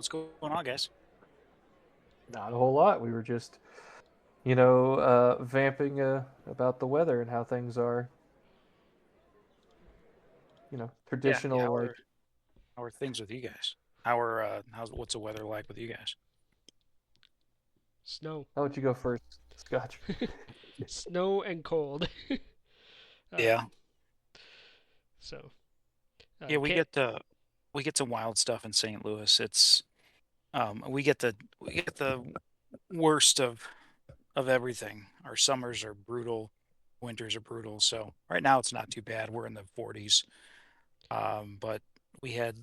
What's going on, guys? Not a whole lot. We were just, vamping about the weather and how things are. Yeah. Traditional like. How are things with you guys? How's what's the weather like with you guys? Snow. How would you go first, Scotch? Snow and cold. uh, Yeah, so, yeah, can't. we get some wild stuff in St. Louis. It's we get the worst of everything. Our summers are brutal, winters are brutal. So right now it's not too bad. We're in the 40s. But we had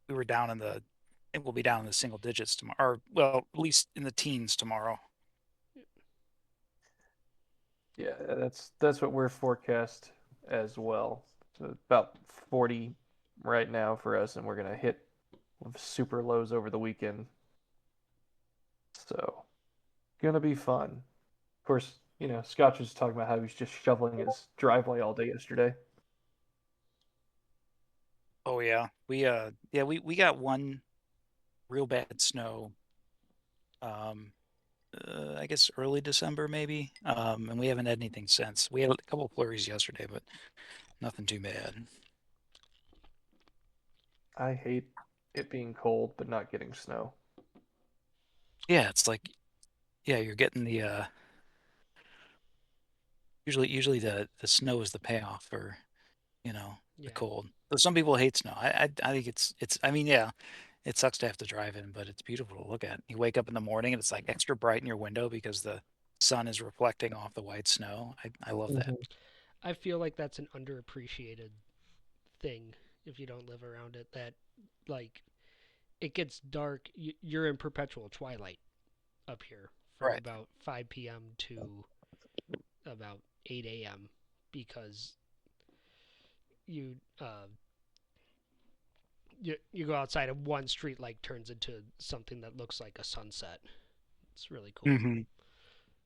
we were down in the I think we'll be down in the single digits tomorrow, or well, at least in the teens tomorrow. Yeah, that's what we're forecast as well. So about 40 right now for us, and we're gonna hit super lows over the weekend. So gonna be fun. Of course, Scotch was talking about how he was just shoveling his driveway all day yesterday. Oh yeah, we got one real bad snow. Um, I guess early December maybe. And we haven't had anything since. We had a couple of flurries yesterday, but nothing too bad. I hate it being cold but not getting snow. Yeah, it's like yeah, you're getting the usually the snow is the payoff for, the Yeah, cold. Though some people hate snow. I think it's I mean, yeah, it sucks to have to drive in, but it's beautiful to look at. You wake up in the morning and it's like extra bright in your window because the sun is reflecting off the white snow. I love that. Hmm. I feel like that's an underappreciated thing if you don't live around it. That like it gets dark. You're in perpetual twilight up here from Right. about 5 p.m. to about 8 a.m. because you you go outside and one street light turns into something that looks like a sunset. It's really cool. Hmm.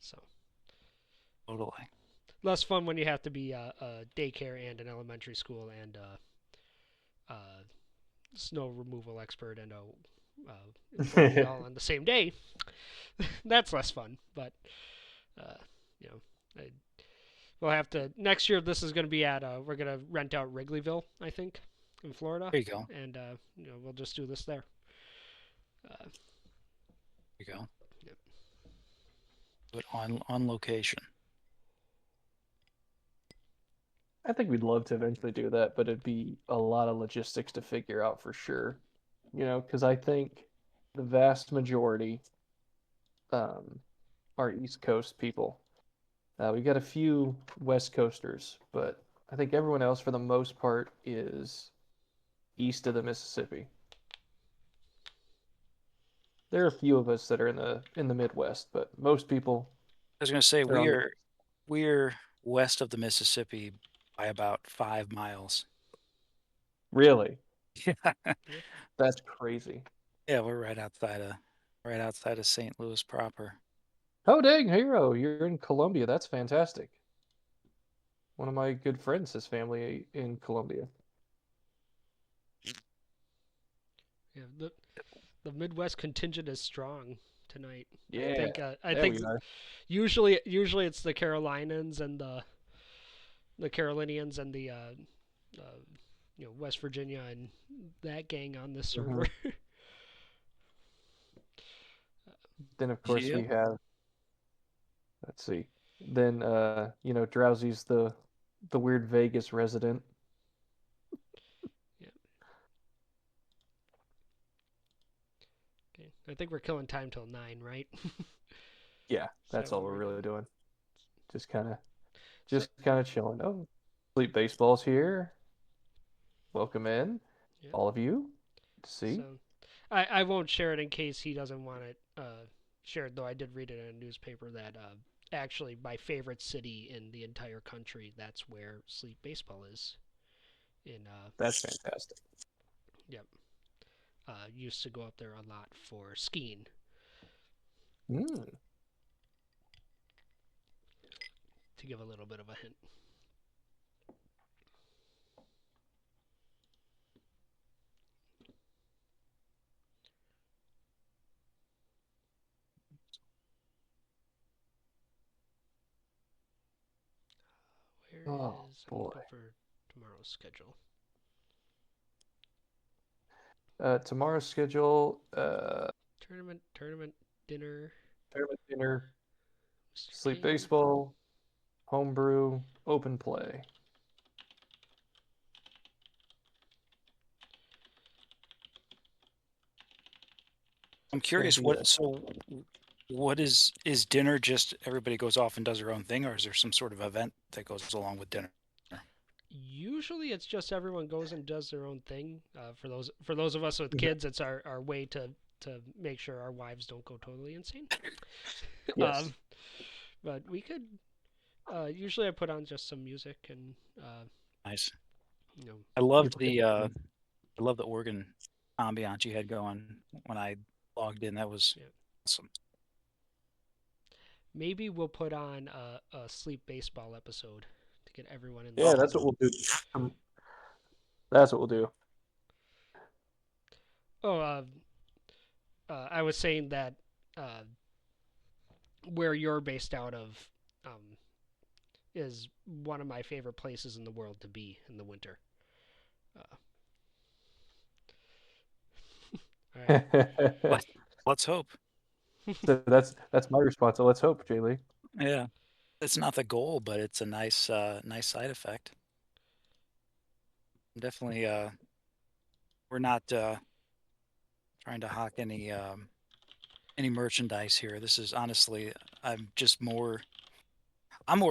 So Totally. less fun when you have to be a daycare and an elementary school and a snow removal expert and a employee all on the same day. That's less fun, but uh, you know, I, we'll have to next year. This is going to be at we're going to rent out Wrigleyville, I think, in Florida, There you go. and we'll just do this there. Uh, There you go. yep. Do it on location. I think we'd love to eventually do that, but it'd be a lot of logistics to figure out for sure. Because I think the vast majority um, are East Coast people. We got a few West Coasters, but I think everyone else, for the most part, is east of the Mississippi. There are a few of us that are in the Midwest, but most people I was going to say are on the we're west of the Mississippi by about 5 miles. really. Yeah, Yeah. That's crazy. yeah, we're right outside of St. Louis proper. Oh dang, hero, you're in Columbia. That's fantastic. One of my good friends, his family in Columbia. Yeah, the Midwest contingent is strong tonight. Yeah, I there think we are. usually it's the Carolinians and the Carolinians and the uh, West Virginia and that gang on this server. Hmm. Then of course we Yep. have, let's see. Then Drowsy's the weird Vegas resident. Yeah. Okay. I think we're killing time till 9, right? Yeah, Is that that's what all we're we're really doing? doing. Just kind of So just kind of chilling. Oh, Sleep Baseball's here. Welcome in, yeah. all of you. Good to see. So I won't share it in case he doesn't want it shared. Though I did read it in a newspaper that actually my favorite city in the entire country, that's where Sleep Baseball is. In That's fantastic. yep. Used to go up there a lot for skiing. Mm. To give a little bit of a hint. Oh is? I'm boy. looking for tomorrow's schedule. Tomorrow's schedule. Tournament, dinner, Tournament dinner, Mr. sleep King. baseball, homebrew, open play. I'm It's gonna curious be what is dinner just everybody goes off and does their own thing, or is there some sort of event that goes along with dinner? Usually, it's just everyone goes and does their own thing. For those of us with kids, it's our way to make sure our wives don't go totally insane. yes. But we could. Usually, I put on just some music and Nice. you know I You loved play the I love the organ ambiance you had going when I logged in. That was yeah. awesome. Maybe we'll put on a sleep baseball episode to get everyone in the Yeah, Oh, that's mood. what we'll do. Um, That's what we'll do. Oh, I was saying that uh, where you're based out of um, is one of my favorite places in the world to be in the winter. Uh, all right. let, let's hope. So that's my response. So let's hope, Jay Lee. Yeah, it's not the goal, but it's a nice side effect. Definitely, we're not trying to hawk any merchandise here. This is honestly, I'm more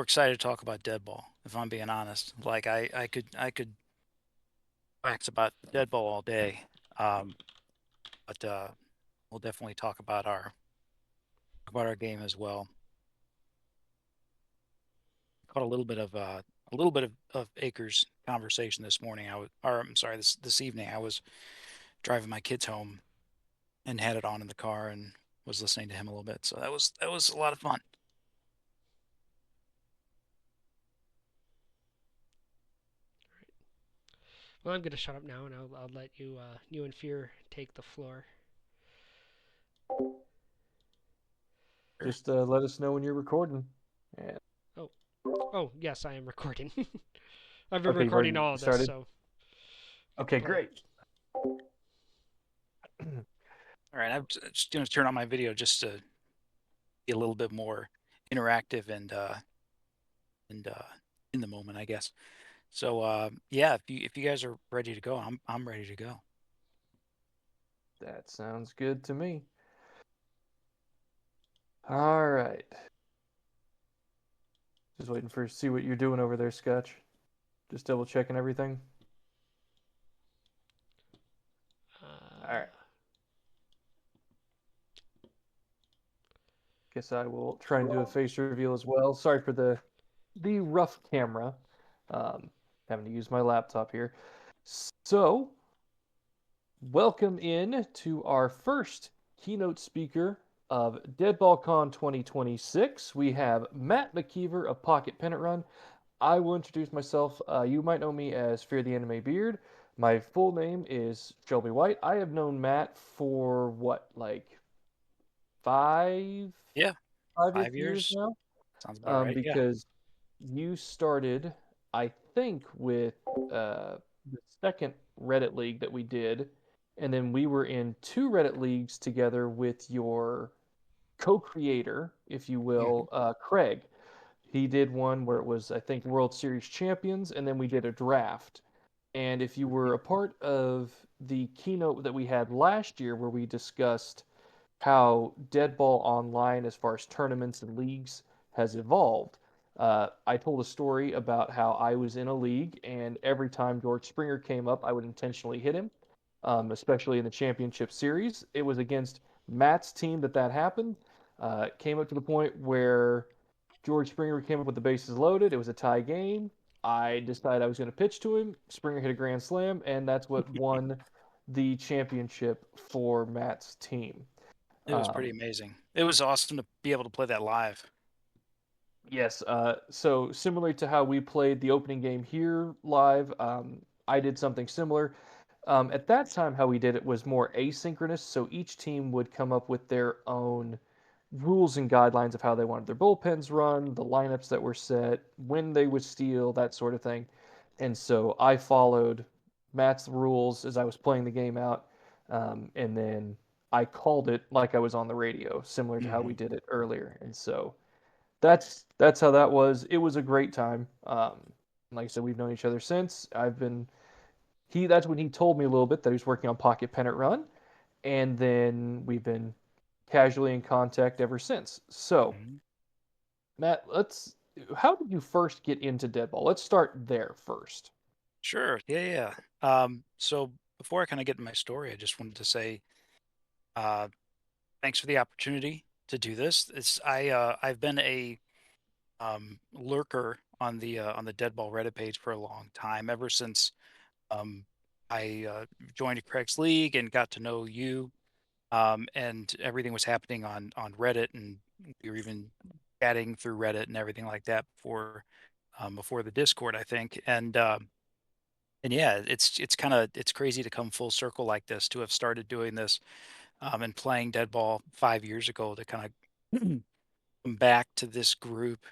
excited to talk about Deadball, if I'm being honest. Like I could wax about Deadball all day. Um, but we'll definitely talk about our game as well. Caught a little bit of Acres conversation this morning. Or I'm sorry, this evening. I was driving my kids home and had it on in the car and was listening to him a little bit. So that was a lot of fun. Well, I'm gonna shut up now, and I'll let you and Fear take the floor. Sure. Just let us know when you're recording. And Oh, oh yes, I am recording. I've been okay, you've already recording all of this, started. so get to Okay, play it. great. All right, I'm just going to turn on my video just to be a little bit more interactive and in the moment, I guess. So yeah, if you guys are ready to go, I'm ready to go. That sounds good to me. All right. Just waiting for see what you're doing over there, Scotch. Just double checking everything. All right. Uh, Guess I will try and do a face reveal as well. Sorry for the rough camera. Um, Having to use my laptop here. So, welcome in to our first keynote speaker of DeadballCon 2026. We have Matt McKeever of Pocket Pennant Run. I will introduce myself. You might know me as Fear the Anime Beard. My full name is Shelby White. I have known Matt for what, like five, Yeah, five-ish 5 years years now? sounds about right. Yeah. Because you started, I think, with the second Reddit league that we did, and then we were in two Reddit leagues together with your co-creator, if you Mhm. will, Craig. He did one where it was, I think, World Series champions, and then we did a draft. And if you were a part of the keynote that we had last year, where we discussed how Deadball Online, as far as tournaments and leagues, has evolved. I told a story about how I was in a league, and every time George Springer came up, I would intentionally hit him, especially in the championship series. It was against Matt's team that happened. It came up to the point where George Springer came up with the bases loaded. It was a tie game. I decided I was going to pitch to him. Springer hit a grand slam, and that's what won the championship for Matt's team. It was pretty Um, amazing. It was awesome to be able to play that live. yes, so similarly to how we played the opening game here live, I did something similar. At that time, how we did it was more asynchronous, so each team would come up with their own rules and guidelines of how they wanted their bullpens run, the lineups that were set, when they would steal, that sort of thing. And so I followed Matt's rules as I was playing the game out, and then I called it like I was on the radio, similar to how we Hmm. did it earlier. And so that's how that was. It was a great time. Like I said, we've known each other since. I've been he That's when he told me a little bit that he was working on Pocket Pennant Run, and then we've been casually in contact ever since. So, Hmm. Matt, let's. How did you first get into Deadball? Let's start there first. Sure. Yeah, yeah. So before I kind of get into my story, I just wanted to say, uh, thanks for the opportunity to do this. I've been a lurker on the Deadball Reddit page for a long time, ever since um, I joined Craig's League and got to know you, and everything was happening on Reddit, and we were even chatting through Reddit and everything like that before the Discord, I think, and yeah, it's kind of it's crazy to come full circle like this, to have started doing this and playing Deadball 5 years ago, to kind of come back to this group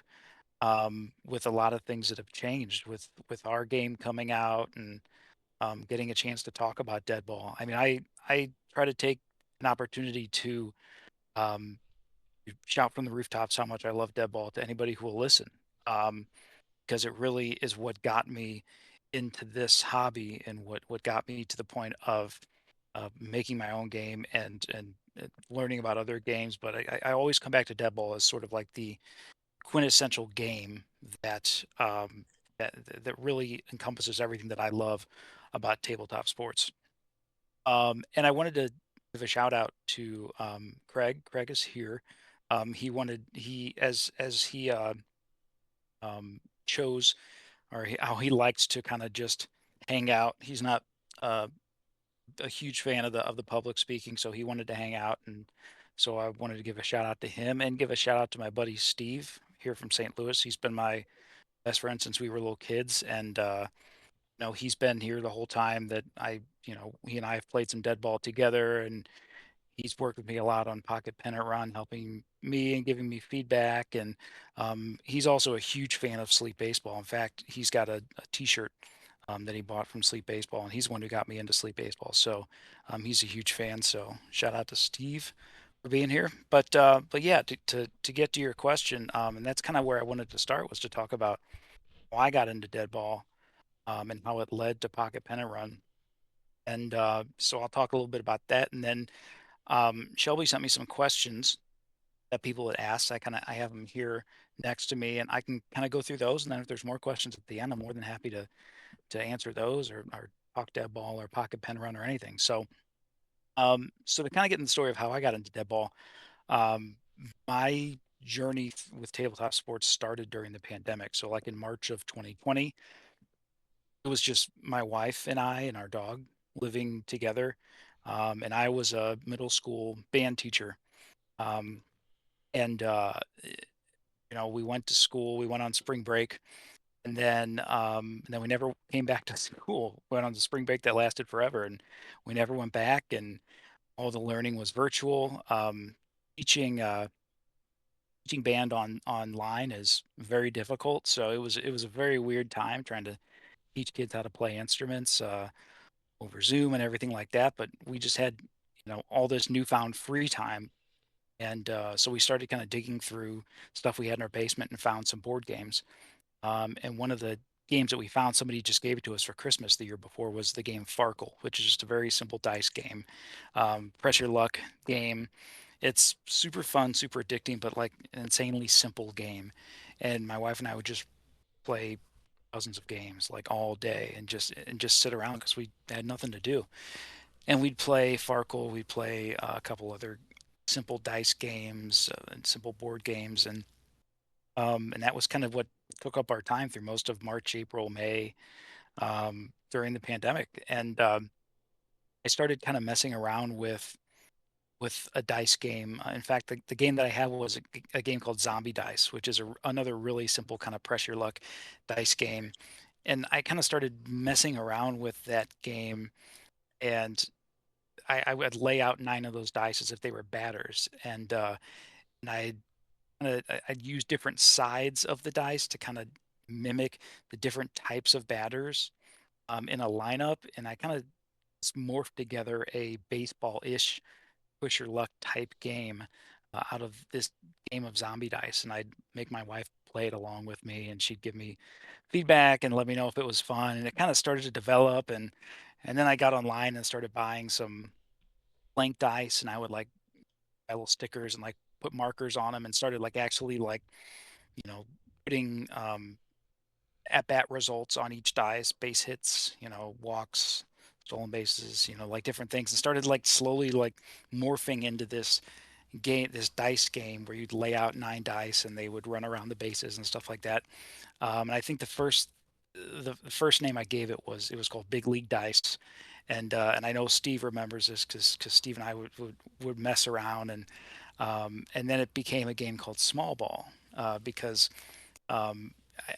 with a lot of things that have changed with our game coming out, and getting a chance to talk about Deadball. I mean, I try to take an opportunity to um, shout from the rooftops how much I love Deadball to anybody who will listen, because it really is what got me into this hobby, and what got me to the point of making my own game, and learning about other games. But I always come back to Deadball as sort of like the quintessential game that that really encompasses everything that I love about tabletop sports. And I wanted to give a shout out to Craig. Craig is here. He as he chose, or how he likes to kind of just hang out. He's not uh, a huge fan of the public speaking, so he wanted to hang out, and so I wanted to give a shout out to him, and give a shout out to my buddy Steve here from St. Louis. He's been my best friend since we were little kids, and he's been here the whole time that he and I have played some Deadball together, and he's worked with me a lot on Pocket Pennant Run, helping me and giving me feedback. And he's also a huge fan of Sleep Baseball. In fact, he's got a T-shirt that he bought from Sleep Baseball, and he's the one who got me into Sleep Baseball. So he's a huge fan. So shout out to Steve for being here. But yeah, to get to your question, and that's kind of where I wanted to start, was to talk about how I got into Deadball, and how it led to Pocket Pennant Run. And so I'll talk a little bit about that, and then Shelby sent me some questions that people had asked. I have them here next to me, and I can kind of go through those. And then if there's more questions at the end, I'm more than happy to answer those, or talk Dead Ball or Pocket Pen Run or anything. So to kind of get in the story of how I got into Dead Ball, um, my journey with tabletop sports started during the pandemic. So like in March of 2020, it was just my wife and I and our dog living together. And I was a middle school band teacher. Um, and we went to school. We went on spring break, and then we never came back to school. Went on the spring break that lasted forever, and we never went back. And all the learning was virtual. Teaching teaching band online is very difficult. So it was a very weird time trying to teach kids how to play instruments over Zoom and everything like that. But we just had all this newfound free time. And so we started kind of digging through stuff we had in our basement, and found some board games. And one of the games that we found, somebody just gave it to us for Christmas the year before, was the game Farkle, which is just a very simple dice game, press your luck game. It's super fun, super addicting, but like an insanely simple game. And my wife and I would just play dozens of games like all day, and just sit around because we had nothing to do. And we'd play Farkle, we'd play a couple other simple dice games, and simple board games, and that was kind of what took up our time through most of March, April, May, during the pandemic. And I started kind of messing around with a dice game. In fact, the game that I have was a game called Zombie Dice, which is another really simple kind of press your luck dice game. And I kind of started messing around with that game, and I would lay out 9 of those dice as if they were batters, and and I'd use different sides of the dice to kind of mimic the different types of batters in a lineup, and I kind of morphed together a baseball-ish push your luck type game out of this game of zombie dice, and I'd make my wife play it along with me, and she'd give me feedback and let me know if it was fun, and it kind of started to develop, and then I got online and started buying some blank dice, and I would like buy little stickers and like put markers on them, and started like actually like you know putting at bat results on each dice, base hits, walks, stolen bases, like different things, and started like slowly like morphing into this dice game where you'd lay out 9 dice and they would run around the bases and stuff like that. And I think the first name I gave it was called Big League Dice, and I know Steve remembers this because Steve and I would mess around, and then it became a game called Small Ball because um,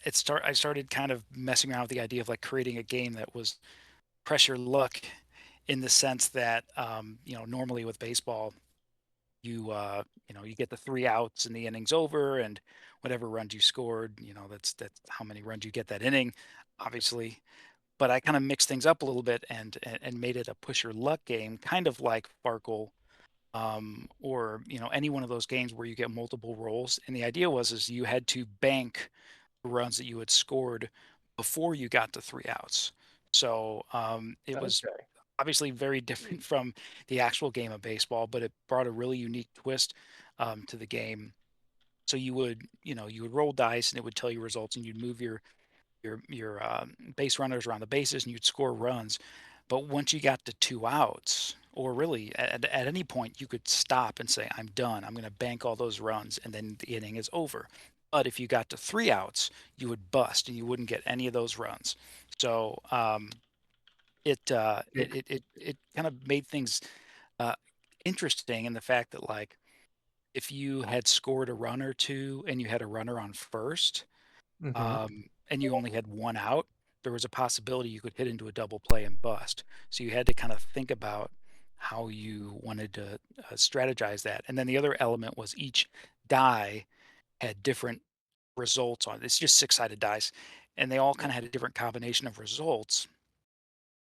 I started kind of messing around with the idea of like creating a game that was pressure luck in the sense that normally with baseball you get the 3 outs and the inning's over, and whatever runs you scored, that's how many runs you get that inning, obviously. But I kind of mixed things up a little bit and made it a push your luck game, kind of like Farkle, or any one of those games where you get multiple rolls. And the idea is you had to bank the runs that you had scored before you got to 3 outs. So it was Okay. obviously very different from the actual game of baseball, but it brought a really unique twist to the game. So you would roll dice and it would tell you results, and you'd move your base runners around the bases and you'd score runs. But once you got to 2 outs, or really at any point, you could stop and say, "I'm done. I'm going to bank all those runs," and then the inning is over. But if you got to 3 outs, you would bust and you wouldn't get any of those runs. So Yeah. it kind of made things uh, interesting in the fact that like if you had scored a run or two and you had a runner on first, Hmm. and you only had 1 out, there was a possibility you could hit into a double play and bust. So you had to kind of think about how you wanted to strategize that. And then the other element was each die had different results on it. It's just six-sided dice, and they all kind of had a different combination of results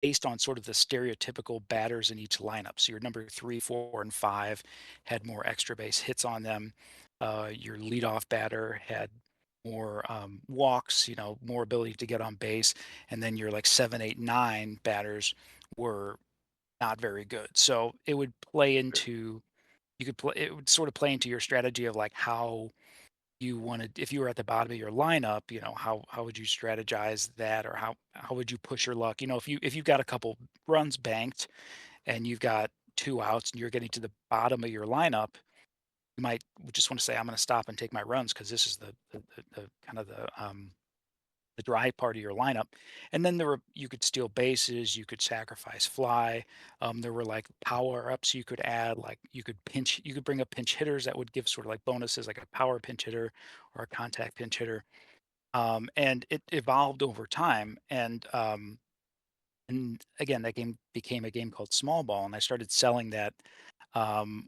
based on sort of the stereotypical batters in each lineup. So your number 3, 4, and 5 had more extra base hits on them. Your leadoff batter had more walks, more ability to get on base, and then your like 7, 8, 9 batters were not very good. So it would play Sure. into you could play it would sort of play into your strategy of like how you wanted if you were at the bottom of your lineup, how would you strategize that, or how would you push your luck? If you've got a couple runs banked and you've got 2 outs and you're getting to the bottom of your lineup, you might just want to say, I'm going to stop and take my runs because this is the kind of the dry part of your lineup. And then you could steal bases, you could sacrifice fly. There were like power ups you could add, like you could bring up pinch hitters that would give sort of like bonuses, like a power pinch hitter or a contact pinch hitter. And it evolved over time. And again, that game became a game called Small Ball, and I started selling that.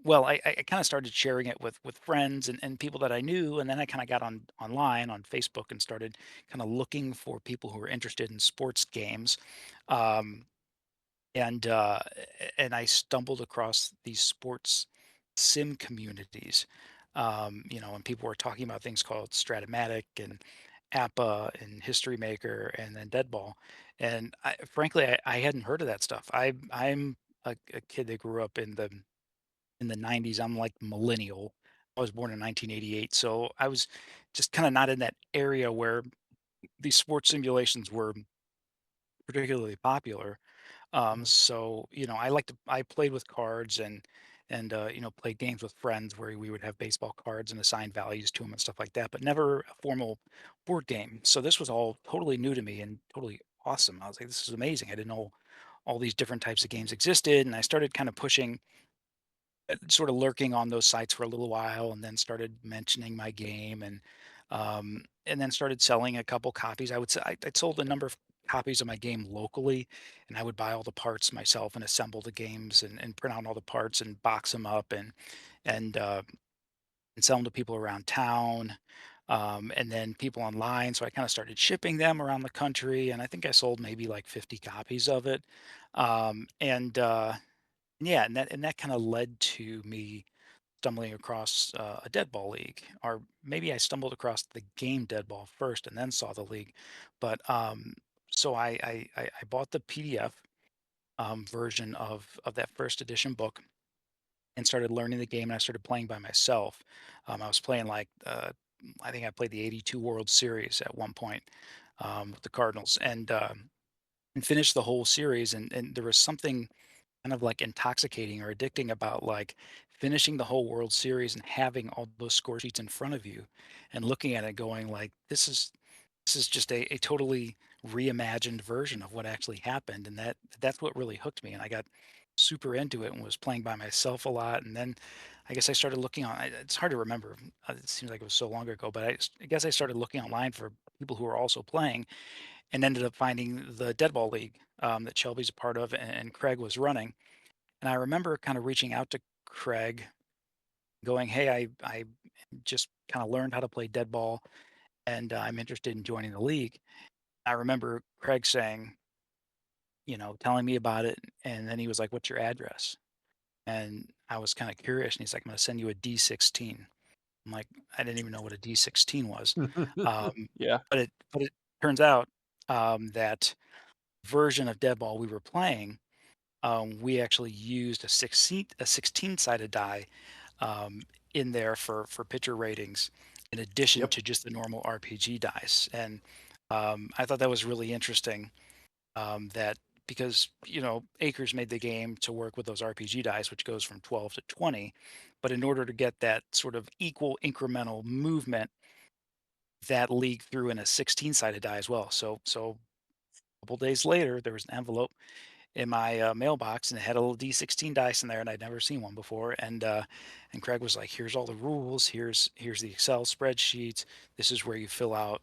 Well, I kind of started sharing it with friends and people that I knew, and then I kind of got online on Facebook and started kind of looking for people who were interested in sports games. Um, and I stumbled across these sports sim communities, and people were talking about things called Stratomatic and Appa and History Maker and then Deadball, and frankly, I hadn't heard of that stuff. I'm a kid that grew up in the 90s. I'm like millennial. I was born in 1988, so I was just kind of not in that area where these sports simulations were particularly popular. Mhm. So I played with cards and played games with friends where we would have baseball cards and assign values to them and stuff like that, but never a formal board game. So this was all totally new to me and totally awesome. I was like, this is amazing. I didn't know all these different types of games existed, and I started kind of pushing, sort of lurking on those sites for a little while, and then started mentioning my game, and then started selling a couple copies. I would say I sold a number of copies of my game locally, and I would buy all the parts myself and assemble the games and print out all the parts and box them up and and sell them to people around town, and then people online. So I kind of started shipping them around the country, and I think I sold maybe like 50 copies of it. And yeah, and that kind of led to me stumbling across a Deadball league, or maybe I stumbled across the game Deadball first and then saw the league. But so I bought the PDF version of that first edition book and started learning the game, and I started playing by myself. I was playing like I think I played the '82 World Series at one point with the Cardinals, and finished the whole series. And there was something kind of like intoxicating or addicting about like finishing the whole World Series and having all those score sheets in front of you and looking at it going like this is just a totally reimagined version of what actually happened. And that's what really hooked me. And I got super into it and was playing by myself a lot. And then I guess I started looking on it's hard to remember. It seems like it was so long ago, but I guess I started looking online for people who were also playing and ended up finding the Deadball League that Shelby's a part of and Craig was running. And I remember kind of reaching out to Craig, going, "Hey, I just kind of learned how to play Deadball, and I'm interested in joining the league." I remember Craig saying, telling me about it, and then he was like, "What's your address?" And I was kind of curious, and he's like, "I'm going to send you a D16." I'm like, I didn't even know what a D16 was, Yeah. but it turns out that version of Deadball we were playing, we actually used a 16-sided die um, in there for pitcher ratings, in addition Yep. to just the normal RPG dice. And I thought that was really interesting. That because Acres made the game to work with those RPG dice, which goes from 12 to 20, but in order to get that sort of equal incremental movement, that league threw in a 16-sided die as well. So a couple days later, there was an envelope in my mailbox, and it had a little D16 dice in there, and I'd never seen one before. And Craig was like, "Here's all the rules. Here's the Excel spreadsheets. This is where you fill out,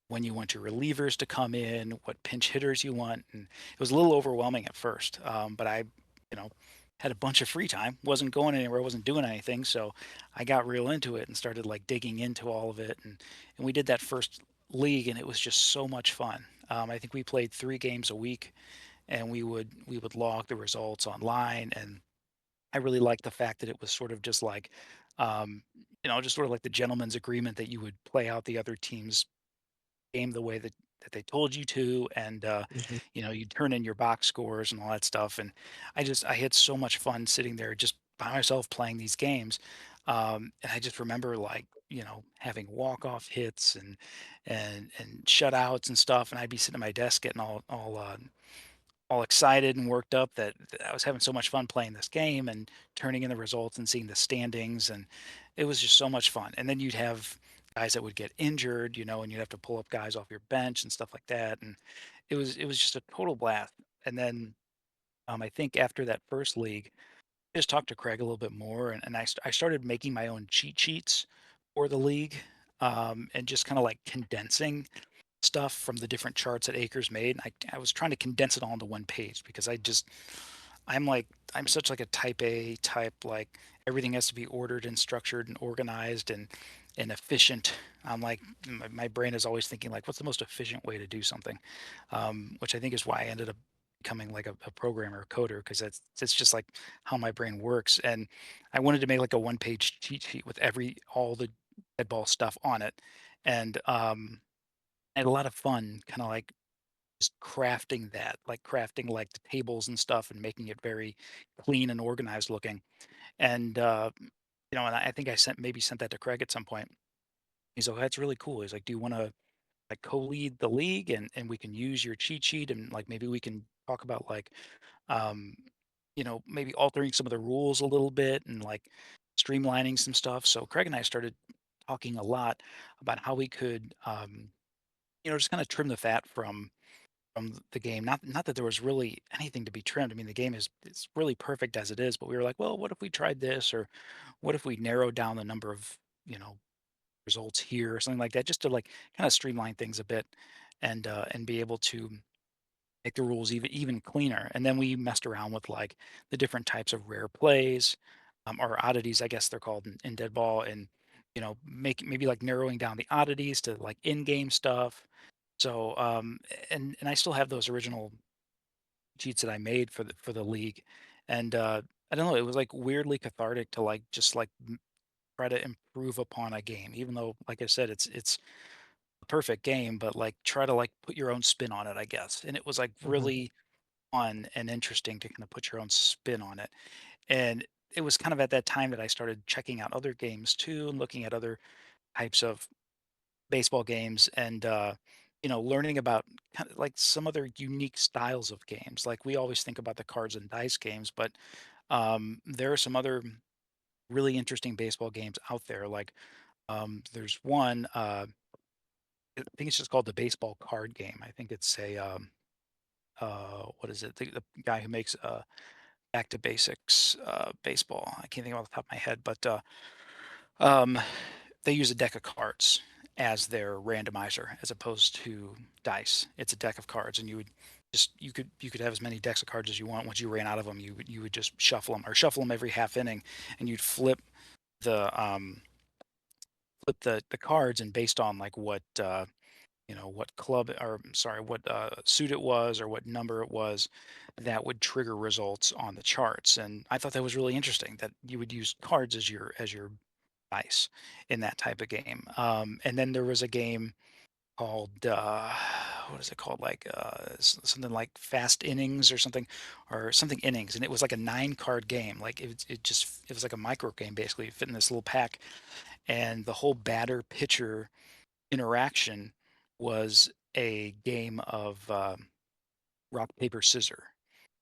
when you want your relievers to come in, what pinch hitters you want." And it was a little overwhelming at first, but I, you know, had a bunch of free time, wasn't going anywhere, wasn't doing anything, so I got real into it and started like digging into all of it, and we did that first league, and it was just so much fun. I think we played 3 games a week, and we would log the results online. And I really liked the fact that it was sort of just like just sort of like the gentleman's agreement that you would play out the other team's game the way that they told you to. And Mhm. you turn in your box scores and all that stuff. And I had so much fun sitting there just by myself playing these games. And I just remember, like, having walk off hits and shutouts and stuff, and I'd be sitting at my desk getting all excited and worked up that I was having so much fun playing this game and turning in the results and seeing the standings. And it was just so much fun. And then you'd have guys that would get injured, and you'd have to pull up guys off your bench and stuff like that. And it was just a total blast. And then I think after that first league, I just talked to Craig a little bit more, and I started making my own cheat sheets for the league, and just kind of like condensing stuff from the different charts that Acres made. I was trying to condense it all into one page because I'm such like a type A type, like everything has to be ordered and structured and organized and efficient. I'm like my brain is always thinking like, what's the most efficient way to do something, which I think is why I ended up becoming like a programmer, a coder, because that's just like how my brain works. And I wanted to make like a one-page cheat sheet with all the deadball stuff on it. And I had a lot of fun kind of like just crafting that, like crafting like the tables and stuff and making it very clean and organized looking. And and I think I sent that to Craig at some point. He's like, "That's really cool." He's like, "Do you want to like co-lead the league, and we can use your cheat sheet, and like maybe we can talk about like um maybe altering some of the rules a little bit and like streamlining some stuff." So Craig and I started talking a lot about how we could just kind of trim the fat from the game. Not that there was really anything to be trimmed. I mean, the game is it's really perfect as it is, but we were like, well, what if we tried this, or what if we narrowed down the number of results here, or something like that, just to like kind of streamline things a bit, and be able to make the rules even cleaner. And then we messed around with like the different types of rare plays. or oddities, I guess they're called in Deadball, and make maybe like narrowing down the oddities to like in-game stuff. So and I still have those original cheats that I made for the league, and I don't know, it was like weirdly cathartic to like just like try to improve upon a game, even though, like I said, it's a perfect game, but like try to like put your own spin on it, I guess. And it was like Hmm. really fun and interesting to kind of put your own spin on it. And it was kind of at that time that I started checking out other games too and looking at other types of baseball games and learning about kind of like some other unique styles of games. Like we always think about the cards and dice games, but there are some other really interesting baseball games out there. Like there's one, I think it's just called the baseball card game. I think it's a what is it? The guy who makes Back to Basics baseball. I can't think off the top of my head, but um, they use a deck of cards as their randomizer as opposed to dice. It's a deck of cards, and you could have as many decks of cards as you want. Once you ran out of them, you would just shuffle them every half inning, and you'd the um, flip the cards, and based on like what club, or sorry, what suit it was or what number it was, that would trigger results on the charts. And I thought that was really interesting that you would use cards as your dice in that type of game. And then there was a game called what is it called, like something like Fast Innings or something Innings, and it was like a 9 card game. Like it was like a micro game, basically. It fit in this little pack, and the whole batter pitcher interaction was a game of rock paper scissor,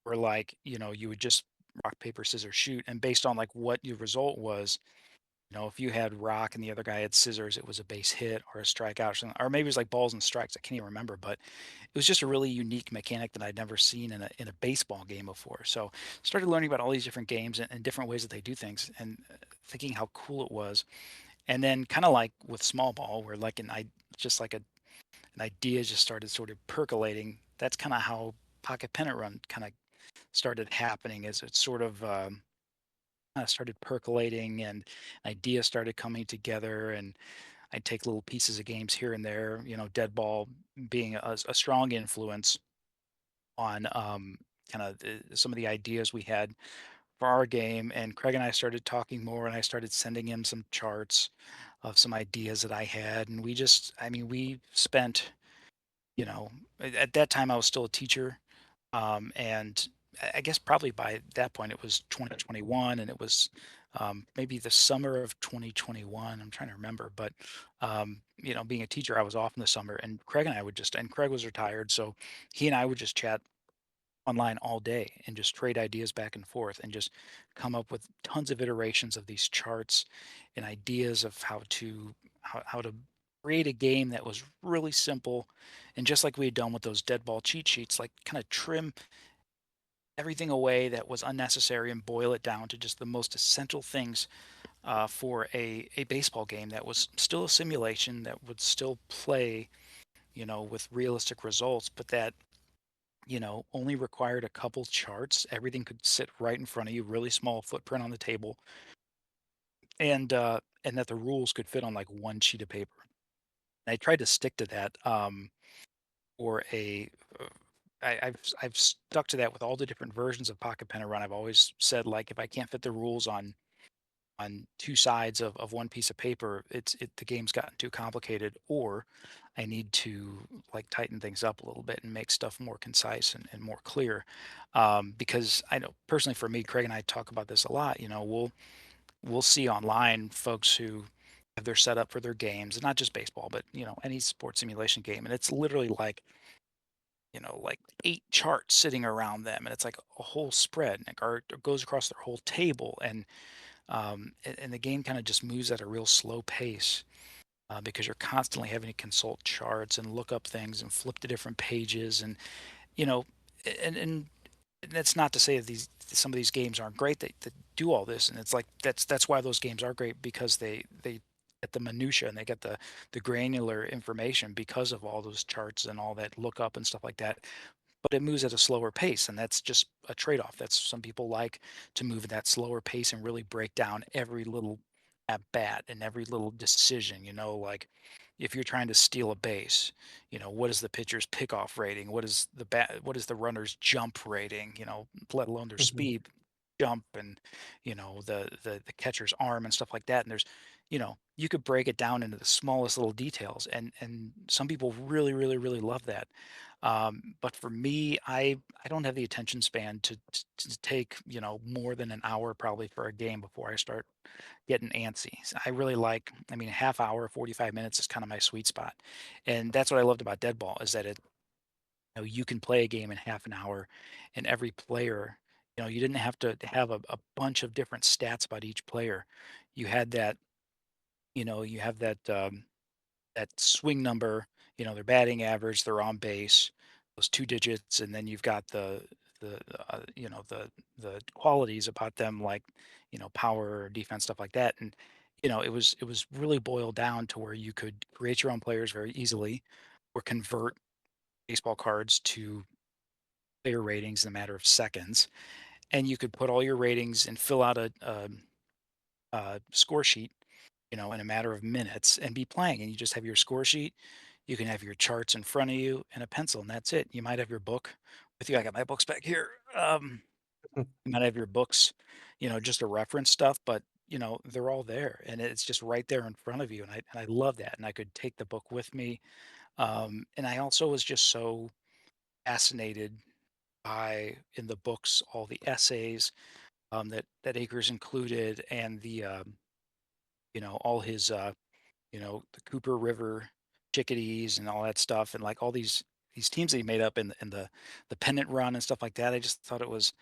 where like you would just rock paper scissors shoot, and based on like what your result was, if you had rock and the other guy had scissors, it was a base hit or a strikeout or something, or maybe it was like balls and strikes. I can't even remember, but it was just a really unique mechanic that I'd never seen in a baseball game before. So started learning about all these different games and different ways that they do things, and thinking how cool it was. And then kind of like with small ball, where like just like an idea just started sort of percolating. That's kind of how Pocket Pennant Run kind of started happening, as it sort of started percolating, and ideas started coming together, and I'd take little pieces of games here and there, Deadball being a strong influence on kind of some of the ideas we had for our game. And Craig and I started talking more, and I started sending him some charts of some ideas that I had. And I mean, we spent, at that time I was still a teacher. And I guess probably by that point it was 2021, and it was maybe the summer of 2021. I'm trying to remember, but being a teacher, I was off in the summer, and Craig was retired, so he and I would just chat online all day and just trade ideas back and forth and just come up with tons of iterations of these charts and ideas of how to create a game that was really simple. And just like we had done with those dead ball cheat sheets, like kind of trim everything away that was unnecessary and boil it down to just the most essential things for a baseball game that was still a simulation, that would still play with realistic results, but that only required a couple charts. Everything could sit right in front of you, really small footprint on the table, and that the rules could fit on like one sheet of paper. And I tried to stick to that for a. I've stuck to that with all the different versions of Pocket Pen and Run. I've always said, like, if I can't fit the rules on two sides of one piece of paper, the game's gotten too complicated, or I need to like tighten things up a little bit and make stuff more concise and more clear. Because I know personally for me, Craig and I talk about this a lot. We'll see online folks who have their setup for their games, and not just baseball, but any sports simulation game, and it's literally like 8 charts sitting around them, and it's like a whole spread, and it goes across their whole table, and the game kind of just moves at a real slow pace because you're constantly having to consult charts and look up things and flip to different pages, and you know and that's not to say that these some of these games aren't great that do all this. And it's like that's why those games are great, because they get the minutia, and they get the granular information because of all those charts and all that lookup and stuff like that. but it moves at a slower pace, and that's just a trade-off. That's some people like to move at that slower pace and really break down every little at bat and every little decision. Like if you're trying to steal a base, what is the pitcher's pickoff rating? What is the runner's jump rating? Let alone their Mhm. speed, jump, and the catcher's arm and stuff like that. And there's you could break it down into the smallest little details, and some people really, really, really love that. But for me, I don't have the attention span to take more than an hour probably for a game before I start getting antsy. I really like, I mean, a half hour, 45 minutes is kind of my sweet spot, and that's what I loved about Deadball is that you can play a game in half an hour, and every player, you didn't have to have a bunch of different stats about each player. You had that, you have that swing number, their batting average, their on base, those 2 digits, and then you've got the qualities about them like, power, defense, stuff like that. And, it was really boiled down to where you could create your own players very easily or convert baseball cards to player ratings in a matter of seconds. And you could put all your ratings and fill out a score sheet, in a matter of minutes and be playing. And you just have your score sheet. You can have your charts in front of you and a pencil, and that's it. You might have your book with you. I got my books back here. You might have your books, just to reference stuff, but they're all there, and it's just right there in front of you. And I love that. And I could take the book with me. And I also was just so fascinated by in the books all the essays that Akers included, and all his the Cooper River Chickadees and all that stuff, and like all these teams that he made up in the Pennant run and stuff like that. I just thought it was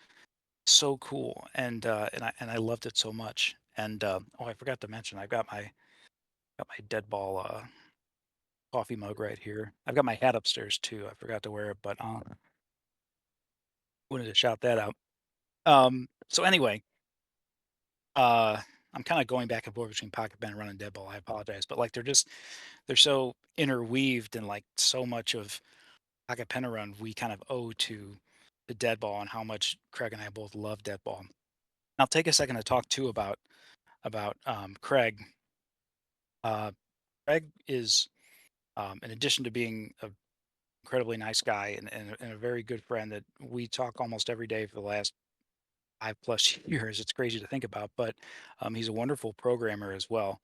so cool, and I loved it so much. And oh, I forgot to mention, I've got my dead ball coffee mug right here. I've got my hat upstairs too. I forgot to wear it, but wanted to shout that out. So anyway, uh, I'm kind of going back and forth between Pocket Pen and Run and Dead Ball. I apologize, but like they're so interweaved, and like so much of Pocket Pen and Run we kind of owe to the Dead Ball and how much Craig and I both love Dead Ball. I'll take a second to talk too about Craig. Uh, Craig is, in addition to being a incredibly nice guy and a very good friend that we talk almost every day for the last 5+ years. It's crazy to think about, but he's a wonderful programmer as well.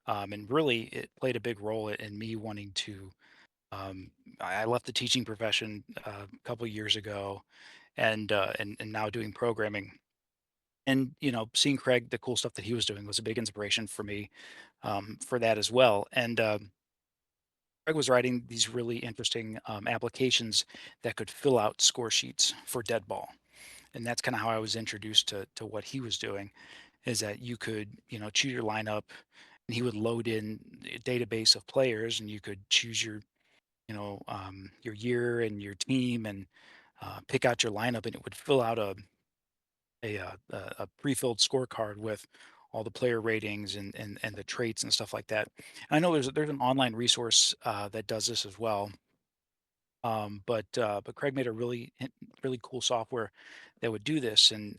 And really, it played a big role in me wanting to. I left the teaching profession a couple years ago, and now doing programming. And seeing Craig, the cool stuff that he was doing was a big inspiration for me for that as well. And Craig was writing these really interesting applications that could fill out score sheets for dead ball, and that's kind of how I was introduced to what he was doing. Is that you could choose your lineup, and he would load in a database of players, and you could choose your year and your team, and pick out your lineup, and it would fill out a pre-filled scorecard with all the player ratings and the traits and stuff like that. And I know there's an online resource that does this as well. But Craig made a really cool software that would do this, and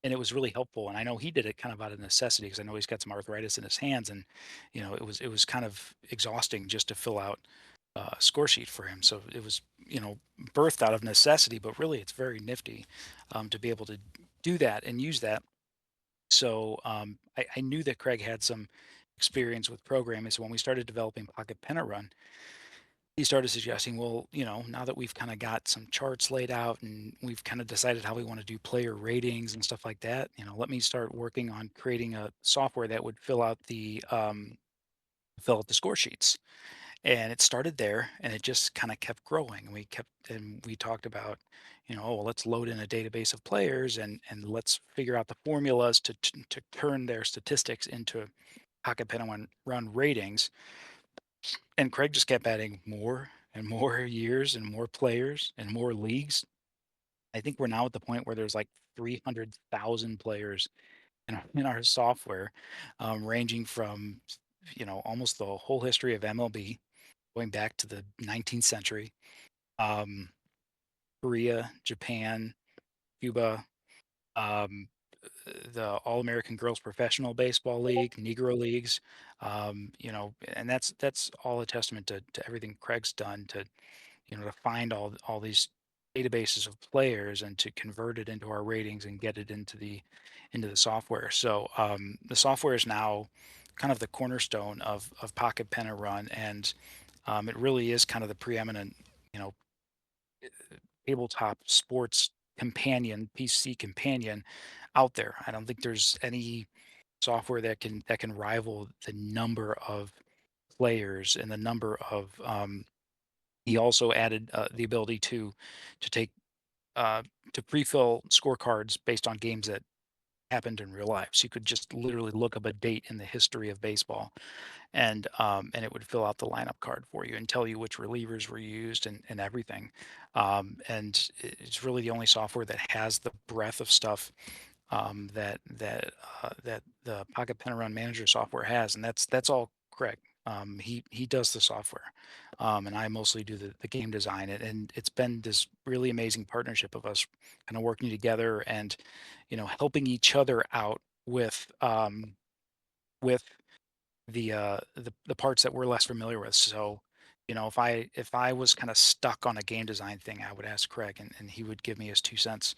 it was really helpful. And I know he did it kind of out of necessity because I know he's got some arthritis in his hands, and it was kind of exhausting just to fill out a score sheet for him. So it was birthed out of necessity, but really it's very nifty to be able to do that and use that. So I knew that Craig had some experience with programming. So when we started developing Pocket Pen Run, he started suggesting, well, now that we've kind of got some charts laid out and we've kind of decided how we want to do player ratings and stuff like that, let me start working on creating a software that would fill out the score sheets. And it started there, and it just kind of kept growing. And we talked about, oh, well, let's load in a database of players, and let's figure out the formulas to turn their statistics into Pocket Pen and Run ratings. And Craig just kept adding more and more years and more players and more leagues. I think we're now at the point where there's like 300,000 players in our software, ranging from almost the whole history of MLB, going back to the 19th century. um, Korea, Japan, Cuba, um, the All American Girls Professional Baseball League, Negro leagues, and that's all a testament to everything Craig's done to to find all these databases of players and to convert it into our ratings and get it into the software. So the software is now kind of the cornerstone of Pocket Pen and Run, and it really is kind of the preeminent, you know, tabletop sports companion, PC companion out there. I don't think there's any software that can rival the number of players and the number of he also added the ability to take uh, to pre-fill scorecards based on games that happened in real life. So you could just literally look up a date in the history of baseball, and it would fill out the lineup card for you and tell you which relievers were used and everything. And it's really the only software that has the breadth of stuff that the Pocket Pen and Run Manager software has, and that's all Craig. He does the software, and I mostly do the game design. And it's been this really amazing partnership of us kind of working together and helping each other out with the parts that we're less familiar with. So, if I was kind of stuck on a game design thing, I would ask Craig, and he would give me his 2 cents.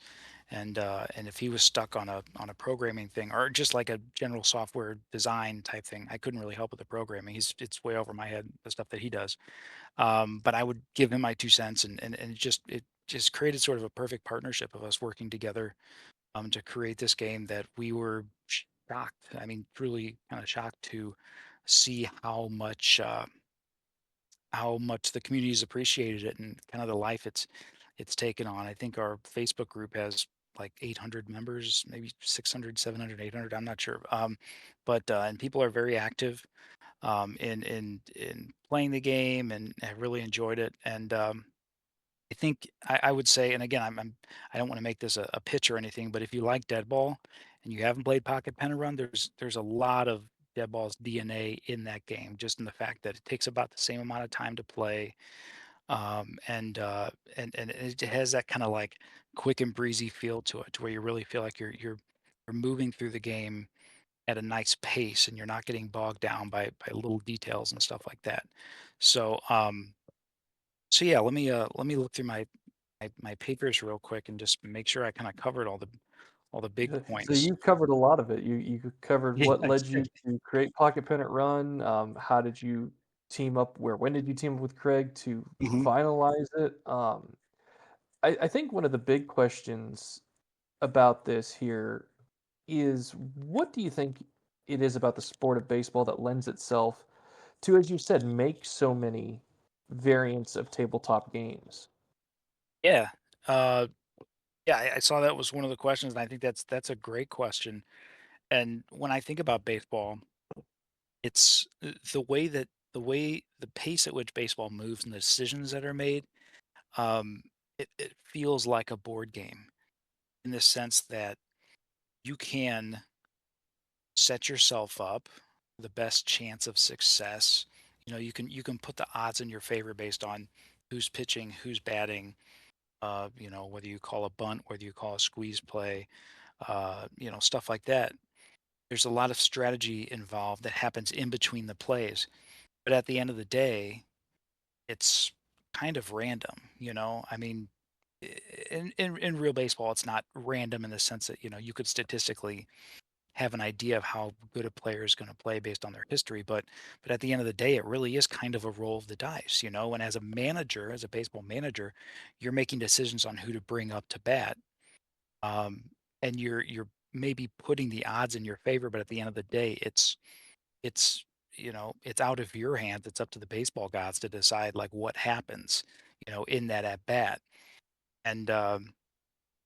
And if he was stuck on a programming thing or just like a general software design type thing, I couldn't really help with the programming. It's way over my head, the stuff that he does. But I would give him my 2 cents, and it just created sort of a perfect partnership of us working together to create this game that we were shocked. I mean, truly kind of shocked to see how much the community has appreciated it and kind of the life it's taken on. I think our Facebook group has like 800 members, maybe 600, 700, 800. I'm not sure. But and people are very active in playing the game and have really enjoyed it. And I think I would say, and again, I don't want to make this a pitch or anything, but if you like Deadball and you haven't played Pocket Pen and Run, there's a lot of Deadball's DNA in that game, just in the fact that it takes about the same amount of time to play, and it has that kind of like quick and breezy feel to it, to where you really feel like you're moving through the game at a nice pace, and you're not getting bogged down by little details and stuff like that. So so yeah, let me look through my papers real quick and just make sure I kind of covered all the big So points. you covered a lot of it. You covered Yeah, what I led you did. to create Pocket Pennant Run. How did you team up? When did you team up with Craig to Mhm. finalize it? I think one of the big questions about this here is what do you think it is about the sport of baseball that lends itself to, as you said, make so many variants of tabletop games? Yeah. Uh, yeah, I saw that was one of the questions, and I think that's a great question. And when I think about baseball, it's the pace at which baseball moves and the decisions that are made. Um, it feels like a board game in the sense that you can set yourself up for the best chance of success. You can put the odds in your favor based on who's pitching, who's batting, whether you call a bunt, whether you call a squeeze play, stuff like that. There's a lot of strategy involved that happens in between the plays. But at the end of the day, it's kind of random. I mean, in real baseball, it's not random in the sense that, you could statistically have an idea of how good a player is going to play based on their history, but at the end of the day, it really is kind of a roll of the dice. And as a manager, as a baseball manager, you're making decisions on who to bring up to bat, and you're maybe putting the odds in your favor, but at the end of the day, it's out of your hands. It's up to the baseball gods to decide like what happens, in that at bat. And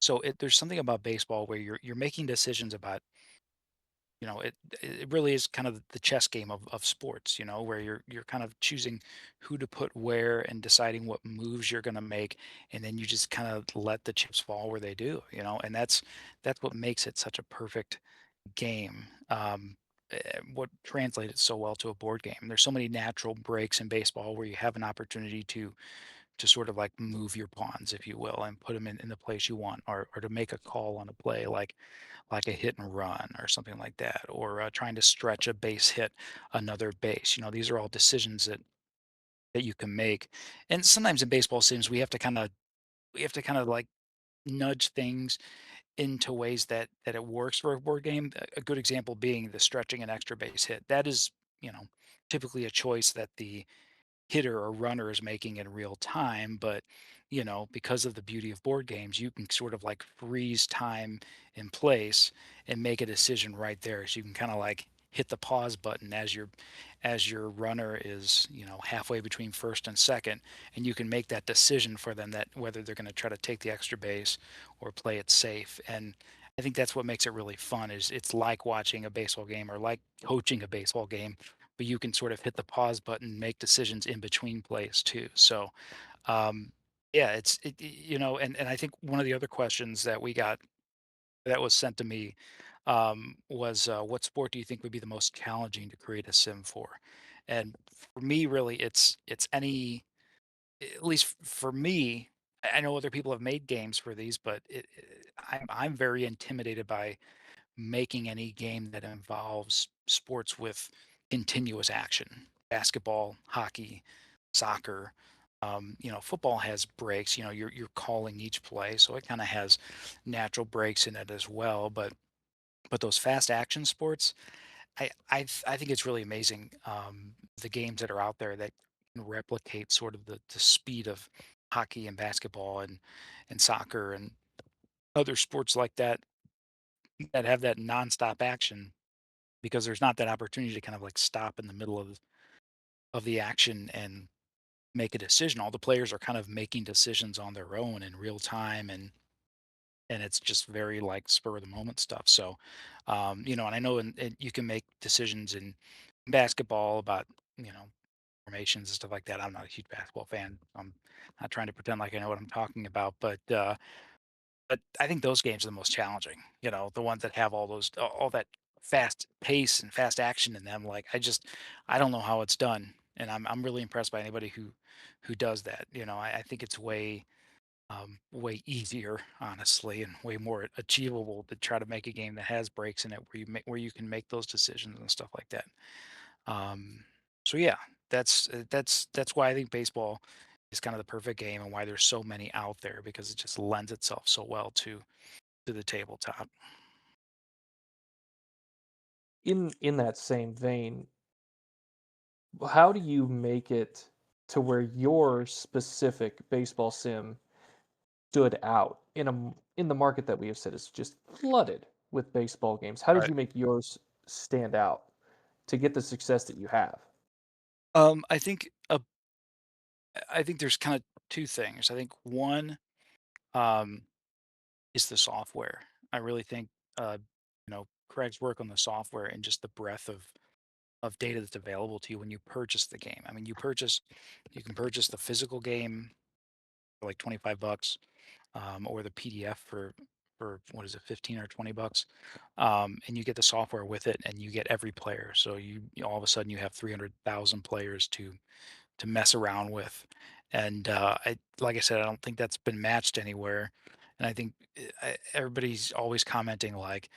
so there's something about baseball where you're making decisions about it really is kind of the chess game of sports, where you're kind of choosing who to put where and deciding what moves you're going to make, and then you just kind of let the chips fall where they do. And that's what makes it such a perfect game. What translated so well to a board game. There's so many natural breaks in baseball where you have an opportunity to to sort of like move your pawns, if you will, and put them in the place you want, or to make a call on a play like a hit and run or something like that, or trying to stretch a base hit another base. These are all decisions that you can make. And sometimes in baseball sims, we have to kind of like nudge things into ways that it works for a board game. A good example being the stretching an extra base hit. That is, typically a choice that the hitter or runner is making in real time. But because of the beauty of board games, you can sort of like freeze time in place and make a decision right there, so you can kind of like hit the pause button as your runner is halfway between first and second, and you can make that decision for them, that whether they're going to try to take the extra base or play it safe. And I think that's what makes it really fun, is it's like watching a baseball game or like coaching a baseball game, but you can sort of hit the pause button, make decisions in between plays too. So, um, yeah, and I think one of the other questions that we got that was sent to me was, what sport do you think would be the most challenging to create a sim for? And for me, really, it's any, at least for me. I know other people have made games for these, but I'm very intimidated by making any game that involves sports with continuous action. Basketball, hockey, soccer. Football has breaks. You're calling each play, so it kind of has natural breaks in it as well. But those fast action sports, I think it's really amazing, the games that are out there that can replicate sort of the speed of hockey and basketball and soccer and other sports like that have that nonstop action, because there's not that opportunity to kind of like stop in the middle of the action and make a decision. All the players are kind of making decisions on their own in real time, and it's just very like spur of the moment stuff. So, and I know you can make decisions in basketball about formations and stuff like that. I'm not a huge basketball fan. I'm not trying to pretend like I know what I'm talking about, but I think those games are the most challenging, the ones that have all that fast pace and fast action in them. Like, I don't know how it's done, and I'm really impressed by anybody who does that. I think it's way easier, honestly, and way more achievable to try to make a game that has breaks in it, where you can make those decisions and stuff like that. So yeah, that's why I think baseball is kind of the perfect game, and why there's so many out there, because it just lends itself so well to the tabletop. In that same vein, how do you make it to where your specific baseball sim stood out in the market that we have said is just flooded with baseball games? How did Right. you make yours stand out to get the success that you have? Um, I think uh, I think there's kind of two things. I think one, um, is the software. I really think, Craig's work on the software and just the breadth of data that's available to you when you purchase the game. I mean, you can purchase the physical game for like $25, or the PDF for what is it, 15 or $20, and you get the software with it, and you get every player. So all of a sudden you have 300,000 players to mess around with. And like I said, I don't think that's been matched anywhere. And I think everybody's always commenting like,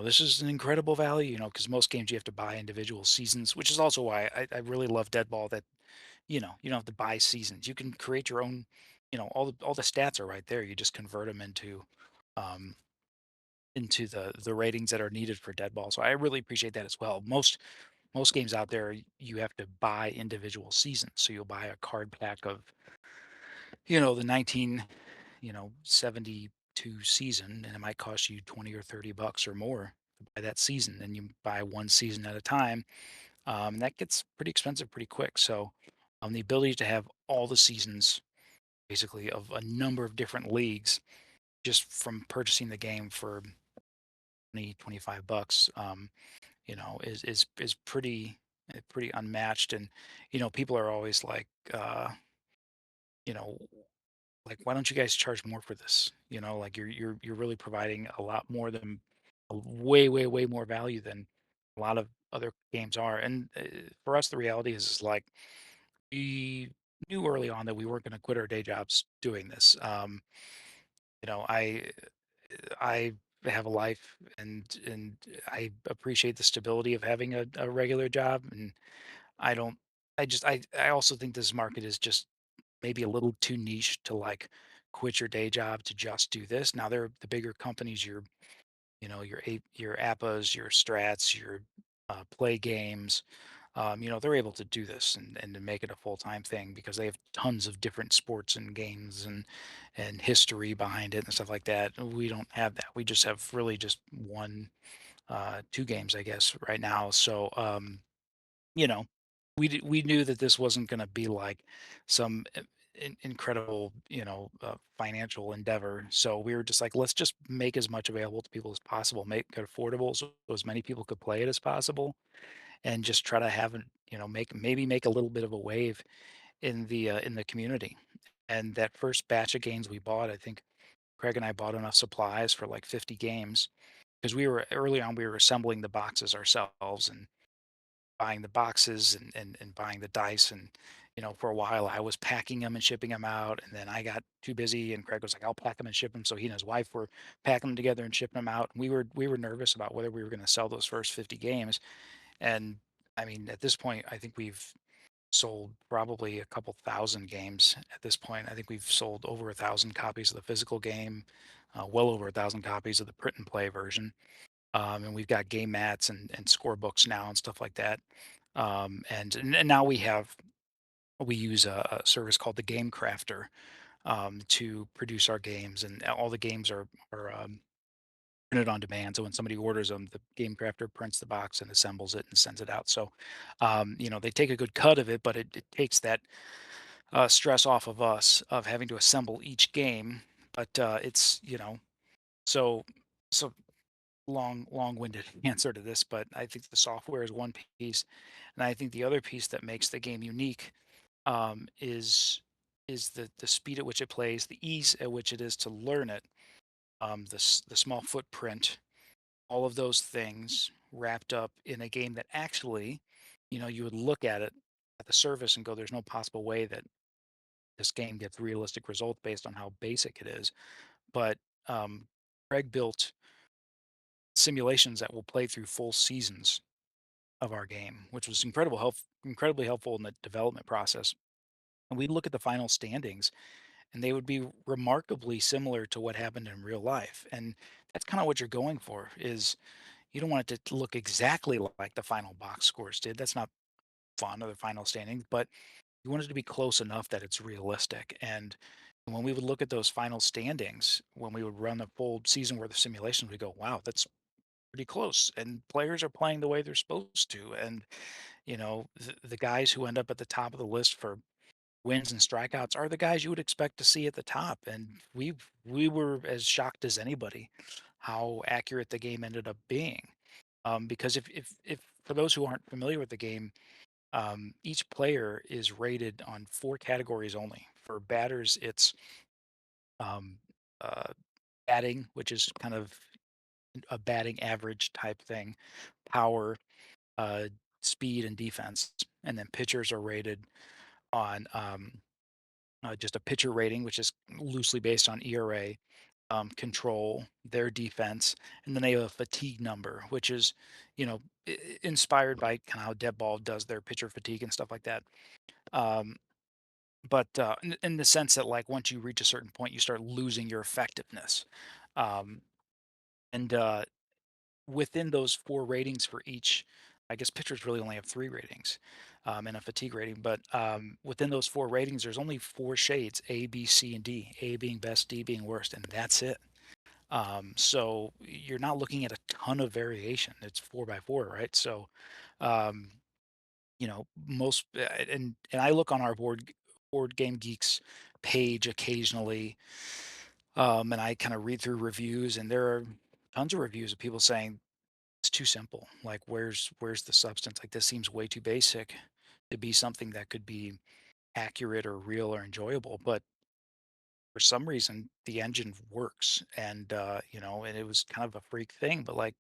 this is an incredible value, because most games you have to buy individual seasons, which is also why I really love Deadball, that you don't have to buy seasons. You can create your own, all the stats are right there. You just convert them um, into the ratings that are needed for Deadball. So I really appreciate that as well. Most games out there, you have to buy individual seasons. So you'll buy a card pack of, the 72 season, and it might cost you 20 or $30 or more to buy that season. And you buy one season at a time. And that gets pretty expensive pretty quick. So, the ability to have all the seasons, basically, of a number of different leagues, just from purchasing the game for 20, $25, is pretty unmatched. And people are always like, you know, like, why don't you guys charge more for this? Like, you're really providing a lot more than a way, way, way more value than a lot of other games are. And for us, the reality is like, knew early on that we weren't going to quit our day jobs doing this. You know, I have a life, and I appreciate the stability of having a regular job, and I don't. I also think this market is just maybe a little too niche to like quit your day job to just do this. Now they're the bigger companies, your APAs, your Strats, your Play Games. They're able to do this and to make it a full time thing because they have tons of different sports and games and history behind it and stuff like that. We don't have that. We just have really just one, two games, I guess, right now. So, you know, we knew that this wasn't going to be like some incredible, financial endeavor. So we were just like, let's just make as much available to people as possible, make it affordable so as many people could play it as possible, and just try to have make a little bit of a wave in the community. And that first batch of games we bought, I think Craig and I bought enough supplies for like 50 games because we were early on we were assembling the boxes ourselves and buying the boxes and buying the dice. And for a while I was packing them and shipping them out, and then I got too busy and Craig was like, I'll pack them and ship them. So he and his wife were packing them together and shipping them out, and we were nervous about whether we were going to sell those first 50 games. And I mean, at this point, I think we've sold probably a couple thousand games at this point. I think we've sold over 1,000 copies of the physical game, well over 1,000 copies of the print and play version. And we've got game mats and score books now and stuff like that. And now we use a service called the Game Crafter to produce our games, and all the games are printed on demand. So when somebody orders them, the game crafter prints the box and assembles it and sends it out. So, they take a good cut of it, but it takes that stress off of us of having to assemble each game. But so so long-winded answer to this, but I think the software is one piece, and I think the other piece that makes the game unique is the speed at which it plays, the ease at which it is to learn it, the small footprint, all of those things wrapped up in a game that actually, you would look at it at the surface and go, there's no possible way that this game gets realistic results based on how basic it is. But Greg built simulations that will play through full seasons of our game, which was incredibly helpful in the development process. And we look at the final standings, and they would be remarkably similar to what happened in real life. And that's kind of what you're going for is you don't want it to look exactly like the final box scores did. That's not fun, or the final standings, but you want it to be close enough that it's realistic. And when we would look at those final standings, when we would run a full season worth of simulations, we go, wow, that's pretty close. And players are playing the way they're supposed to. And, the guys who end up at the top of the list for wins and strikeouts are the guys you would expect to see at the top. And we were as shocked as anybody how accurate the game ended up being. Because if for those who aren't familiar with the game, each player is rated on four categories only. For batters, it's um, uh, batting, which is kind of a batting average type thing, power, uh, speed, and defense. And then pitchers are rated on just a pitcher rating, which is loosely based on ERA, control, their defense, and then they have a fatigue number, which is, inspired by kind of how Deadball does their pitcher fatigue and stuff like that. Um, but in the sense that like once you reach a certain point, you start losing your effectiveness. Um, and within those four ratings for each, I guess pitchers really only have three ratings and a fatigue rating. But within those four ratings, there's only four shades: A, B, C, and D. A being best, D being worst, and that's it. So you're not looking at a ton of variation. It's 4x4, right? So, um, most and I look on our board game geeks page occasionally, and I kind of read through reviews, and there are tons of reviews of people saying it's too simple. Like, where's the substance? Like, this seems way too basic to be something that could be accurate or real or enjoyable. But for some reason, the engine works, and and it was kind of a freak thing. But like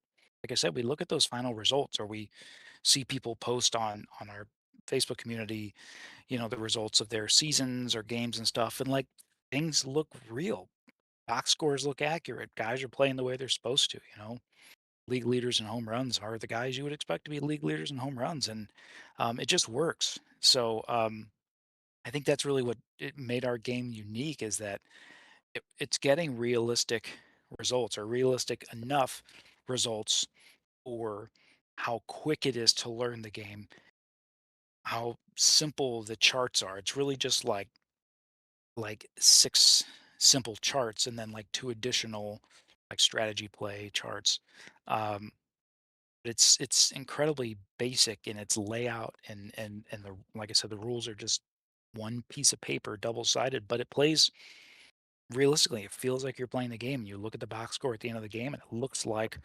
I said, we look at those final results, or we see people post on our Facebook community, the results of their seasons or games and stuff, and like things look real. Box scores look accurate. Guys are playing the way they're supposed to. League leaders in home runs are the guys you would expect to be league leaders in home runs, and it just works. So I think that's really what it made our game unique is that it's getting realistic results or realistic enough results for how quick it is to learn the game, how simple the charts are. It's really just like six simple charts and then like two additional like strategy play charts. Um, it's incredibly basic in its layout and the like I said, the rules are just one piece of paper, double sided, but it plays realistically. It feels like you're playing the game. You look at the box score at the end of the game, and it looks like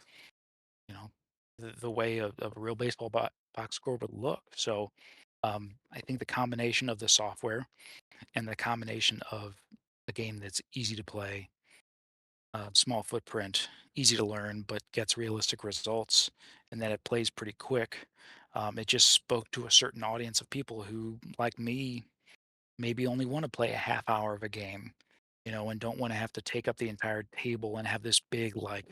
you know the way of a real baseball box score would look. So I think the combination of the software and the combination of a game that's easy to play, small footprint, easy to learn, but gets realistic results, and that it plays pretty quick. It just spoke to a certain audience of people who, like me, maybe only want to play a half hour of a game, and don't want to have to take up the entire table and have this big, like,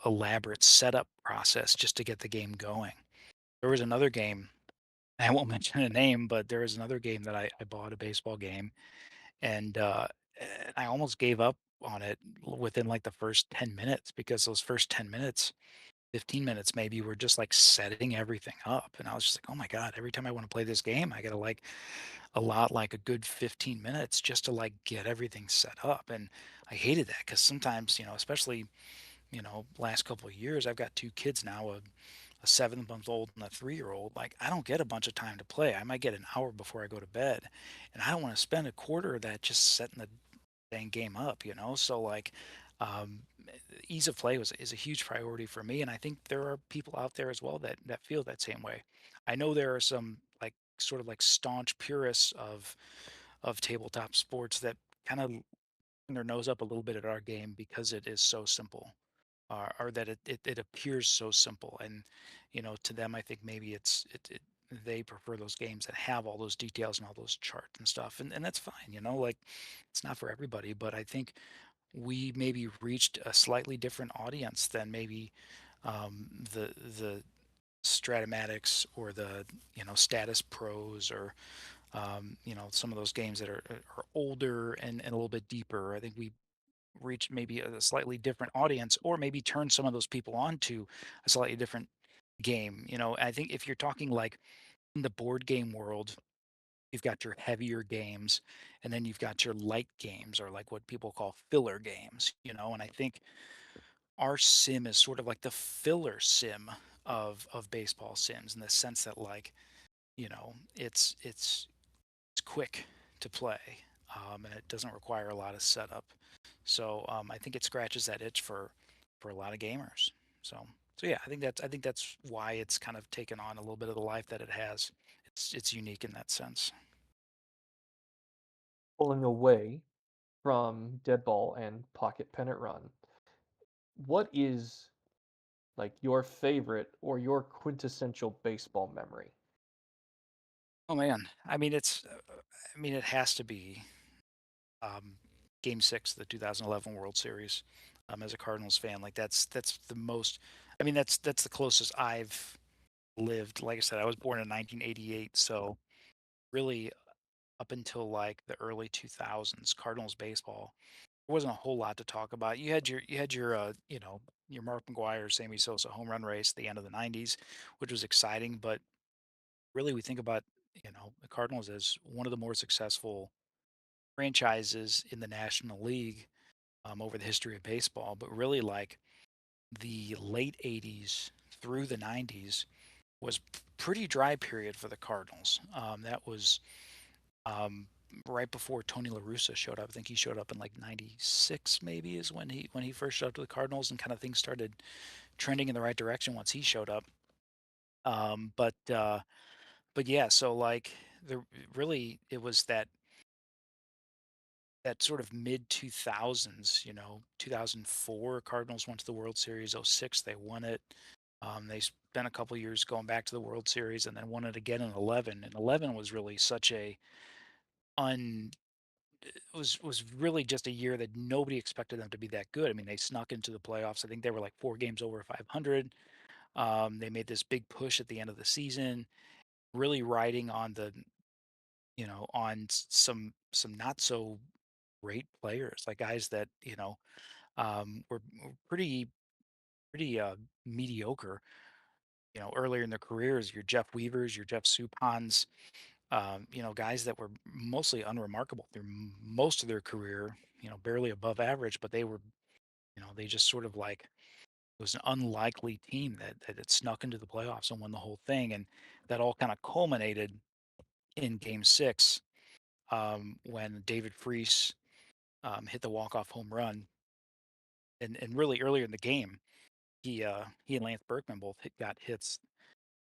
elaborate setup process just to get the game going. There was another game, I won't mention a name, but there was another game that I bought, a baseball game, and I almost gave up on it within like the first 10 minutes because those first 10 minutes, 15 minutes maybe were just like setting everything up. And I was just like, oh my God, every time I want to play this game, I gotta like like a good 15 minutes just to like get everything set up. And I hated that because sometimes, especially, last couple of years, I've got two kids now, a 7 month old and a 3-year old. Like, I don't get a bunch of time to play. I might get an hour before I go to bed. And I don't want to spend a quarter of that just setting the dang game up. So like, um, ease of play is a huge priority for me, and I think there are people out there as well that feel that same way. I know there are some like sort of like staunch purists of tabletop sports that kind of turn their nose up a little bit at our game because it is so simple, or that it appears so simple, and to them, I think maybe they prefer those games that have all those details and all those charts and stuff, and that's fine. Like it's not for everybody, but I think we maybe reached a slightly different audience than maybe the Stratomatics or the Status Pros or some of those games that are older and a little bit deeper. I think we reached maybe a slightly different audience, or maybe turn some of those people on to a slightly different game. I think if you're talking like in the board game world, you've got your heavier games, and then you've got your light games, or like what people call filler games. And I think our sim is sort of like the filler sim of baseball sims, in the sense that, like, it's quick to play, and it doesn't require a lot of setup. So I think it scratches that itch for a lot of gamers. So yeah, I think that's why it's kind of taken on a little bit of the life that it has. It's unique in that sense. Pulling away from Deadball and Pocket Pennant Run, what is like your favorite or your quintessential baseball memory? Oh man, I mean it has to be um, Game Six of the 2011 World Series. As a Cardinals fan, like that's the most. I mean that's the closest I've lived. Like I said, I was born in 1988, so really up until like the early 2000s, Cardinals baseball, there wasn't a whole lot to talk about. You had your Mark McGuire, Sammy Sosa home run race at the end of the 90s, which was exciting. But really, we think about the Cardinals as one of the more successful franchises in the National League over the history of baseball. But really, like the late 80s through the 90s was pretty dry period for the Cardinals. That was um, right before Tony La Russa showed up. I think he showed up in like '96, maybe, is when he first showed up to the Cardinals, and kind of things started trending in the right direction once he showed up. Um, but uh, but yeah, so like the really it was that sort of mid 2000s, 2004 Cardinals went to the World Series. '06 they won it. They been a couple years going back to the World Series, and then won it again in 11. And 11 was really such a un was really just a year that nobody expected them to be that good. I mean, they snuck into the playoffs. I think they were like 4 games over 500. They made this big push at the end of the season, really riding on on some not so great players, like guys that were pretty mediocre. Earlier in their careers, your Jeff Weavers, your Jeff Supans, guys that were mostly unremarkable through most of their career, barely above average, but they just sort of like it was an unlikely team that had snuck into the playoffs and won the whole thing. And that all kind of culminated in game 6 when David Freese hit the walk-off home run. And really earlier in the game, he and Lance Berkman both got hits.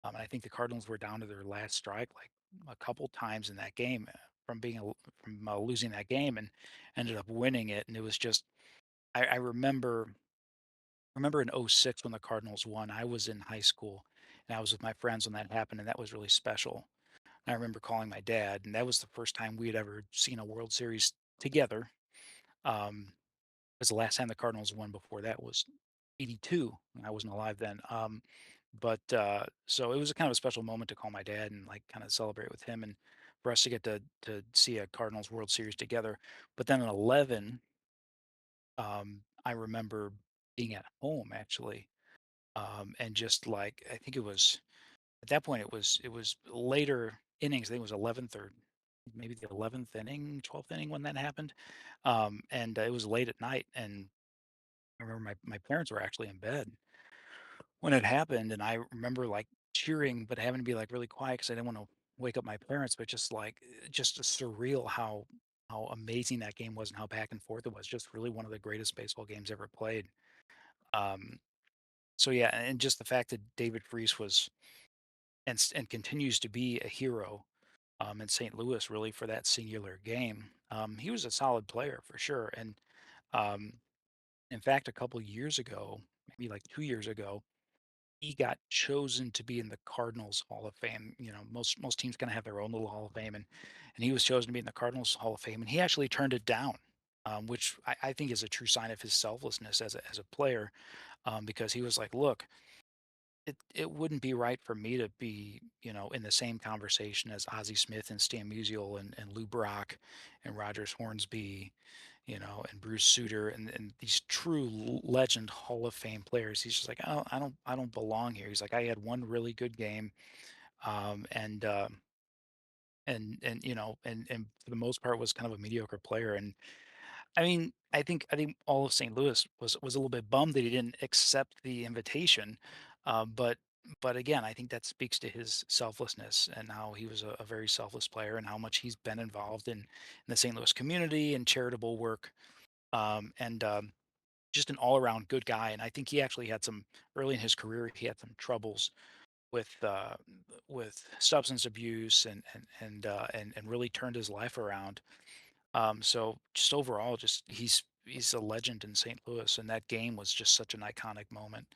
And I think the Cardinals were down to their last strike like a couple times in that game from losing that game and ended up winning it. And it was just I remember in '06 when the Cardinals won. I was in high school and I was with my friends when that happened, and that was really special. And I remember calling my dad, and that was the first time we had ever seen a World Series together. Um, because the last time the Cardinals won before that was '82, and I wasn't alive then. But so it was a kind of a special moment to call my dad and like kind of celebrate with him, and for us to get to see a Cardinals World Series together. But then in 11, I remember being at home actually, and just like I think it was at that point it was later innings. I think it was 11th or maybe the 11th inning, 12th inning when that happened, and it was late at night, and I remember my parents were actually in bed when it happened, and I remember like cheering, but having to be like really quiet because I didn't want to wake up my parents. But just like just surreal how amazing that game was and how back and forth it was. Just really one of the greatest baseball games ever played. Um, so yeah, and just the fact that David Freese was and continues to be a hero in St. Louis really for that singular game. He was a solid player for sure, and um, in fact, a couple years ago, maybe like 2 years ago, he got chosen to be in the Cardinals Hall of Fame. Most teams kind of have their own little Hall of Fame, and he was chosen to be in the Cardinals Hall of Fame, and he actually turned it down, which I think is a true sign of his selflessness as a player, because he was like, "Look, it wouldn't be right for me to be, in the same conversation as Ozzie Smith and Stan Musial and Lou Brock and Rogers Hornsby, and Bruce Sutter and these true legend Hall of Fame players." He's just like, I don't belong here. He's like, I had one really good game, um, and uh, and for the most part was kind of a mediocre player. And I mean, I think all of St. Louis was a little bit bummed that he didn't accept the invitation, but again, I think that speaks to his selflessness and how he was a very selfless player and how much he's been involved in the St. Louis community and charitable work, and just an all around good guy. And I think he actually had some early in his career. He had some troubles with uh, with substance abuse and really turned his life around. So just overall, just he's a legend in St. Louis, and that game was just such an iconic moment.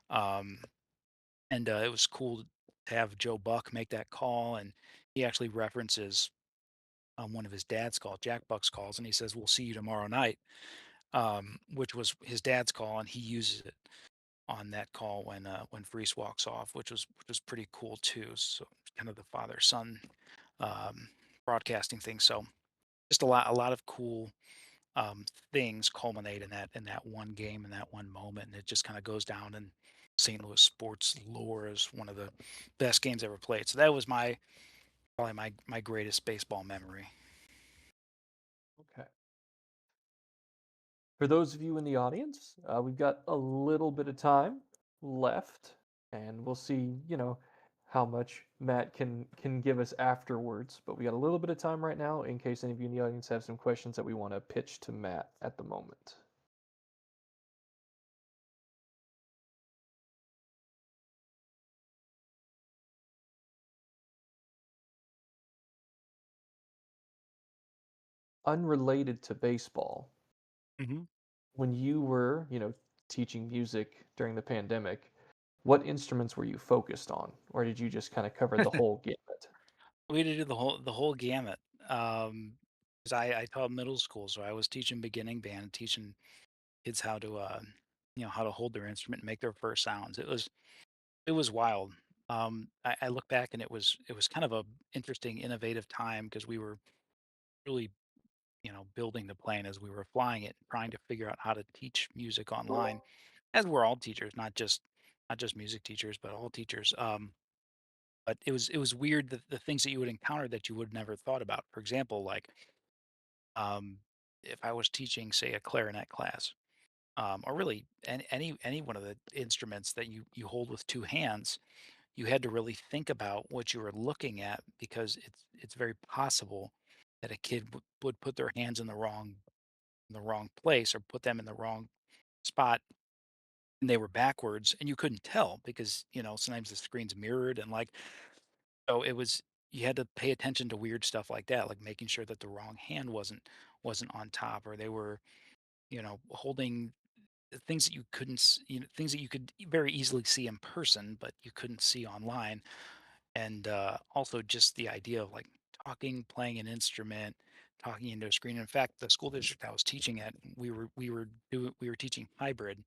Um, and it was cool to have Joe Buck make that call, and he actually references one of his dad's calls, Jack Buck's calls, and he says, "We'll see you tomorrow night," which was his dad's call, and he uses it on that call when Freese walks off, which was pretty cool too. So kind of the father son um, broadcasting thing. So just a lot of cool um, things culminate in that one game in that one moment, and it just kind of goes down in St. Louis sports lore as one of the best games ever played. So that was probably my greatest baseball memory. Okay. For those of you in the audience, we've got a little bit of time left, and we'll see, how much Matt can give us afterwards. But we got a little bit of time right now in case any of you in the audience have some questions that we want to pitch to Matt at the moment. Unrelated to baseball, Hmm. when you were, teaching music during the pandemic, what instruments were you focused on, or did you just kind of cover the whole gamut? We had to do the whole gamut. 'Cause I taught middle school, so I was teaching beginning band, teaching kids how to, how to hold their instrument and make their first sounds. It was wild. I look back and it was kind of a interesting, innovative time because we were really, building the plane as we were flying it, trying to figure out how to teach music online, as we're all teachers, not just music teachers, but all teachers. But it was weird the things that you would encounter that you would never thought about. For example, like um, if I was teaching, say, a clarinet class, or really any one of the instruments that you hold with two hands, you had to really think about what you were looking at because it's very possible that a kid would put their hands in the wrong place or put them in the wrong spot and they were backwards and you couldn't tell because sometimes the screen's mirrored and like so it was you had to pay attention to weird stuff like that, like making sure that the wrong hand wasn't on top or they were holding things that you couldn't things that you could very easily see in person but you couldn't see online. And also just the idea of like talking, playing an instrument, talking into a screen. In fact, the school district I was teaching at, we were teaching hybrid.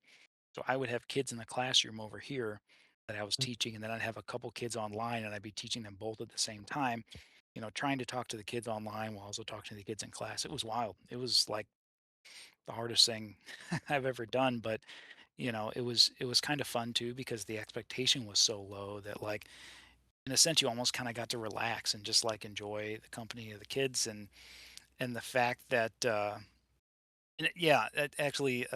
So I would have kids in the classroom over here that I was teaching, and then I'd have a couple kids online, and I'd be teaching them both at the same time. Trying to talk to the kids online while also talking to the kids in class. It was wild. It was like the hardest thing I've ever done, but it was kind of fun too because the expectation was so low that like in a sense, you almost kind of got to relax and just like enjoy the company of the kids and the fact that yeah, actually,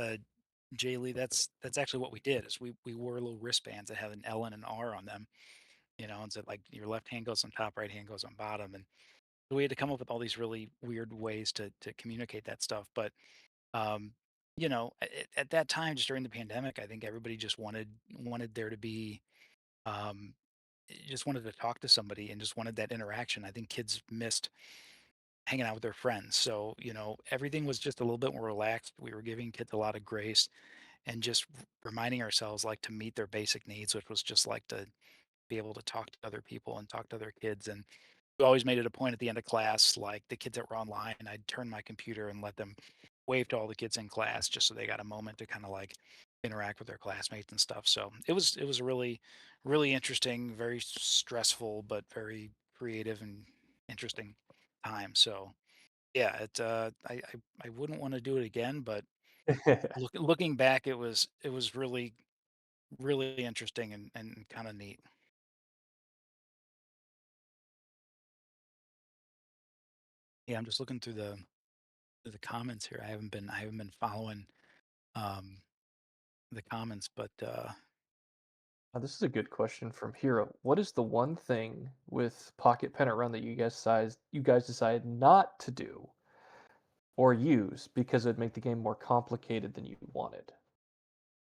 Jay Lee, that's actually what we did is we wore little wristbands that had an L and an R on them, and so like your left hand goes on top, right hand goes on bottom, and we had to come up with all these really weird ways to communicate that stuff. But um, at that time, just during the pandemic, I think everybody just wanted there to be um, just wanted to talk to somebody and just wanted that interaction. I think kids missed hanging out with their friends. So, everything was just a little bit more relaxed. We were giving kids a lot of grace and just reminding ourselves like to meet their basic needs, which was just like to be able to talk to other people and talk to other kids. And we always made it a point at the end of class, like the kids that were online, I'd turn my computer and let them wave to all the kids in class just so they got a moment to kind of like interact with their classmates and stuff. So it was a really, really interesting, very stressful, but very creative and interesting time. So yeah, I wouldn't want to do it again, but looking back, it was really, really interesting and kind of neat. Yeah, I'm just looking through the comments here. I haven't been following um the comments, but This is a good question from Hero. What is the one thing with Pocket Pennant Run that you guys decided not to do or use because it would make the game more complicated than you wanted?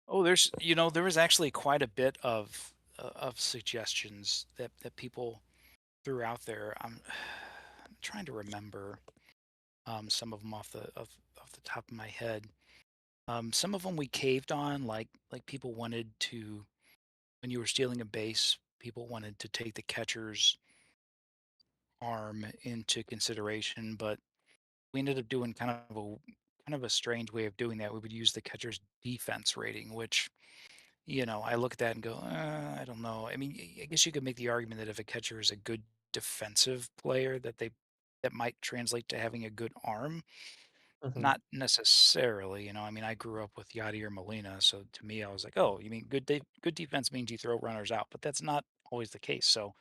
oh, there was actually quite a bit of suggestions that people threw out there. I'm trying to remember some of them off the top of my head. Some of them we caved on, like people wanted to when you were stealing a base, people wanted to take the catcher's arm into consideration, but we ended up doing kind of a strange way of doing that. We would use the catcher's defense rating, which I look at that and go, I don't know. I mean, I guess you could make the argument that if a catcher is a good defensive player, that might translate to having a good arm. Mhm. Not necessarily, I mean, I grew up with Yadier Molina, so to me, I was like, oh, you mean good defense means you throw runners out, but that's not always the case. So,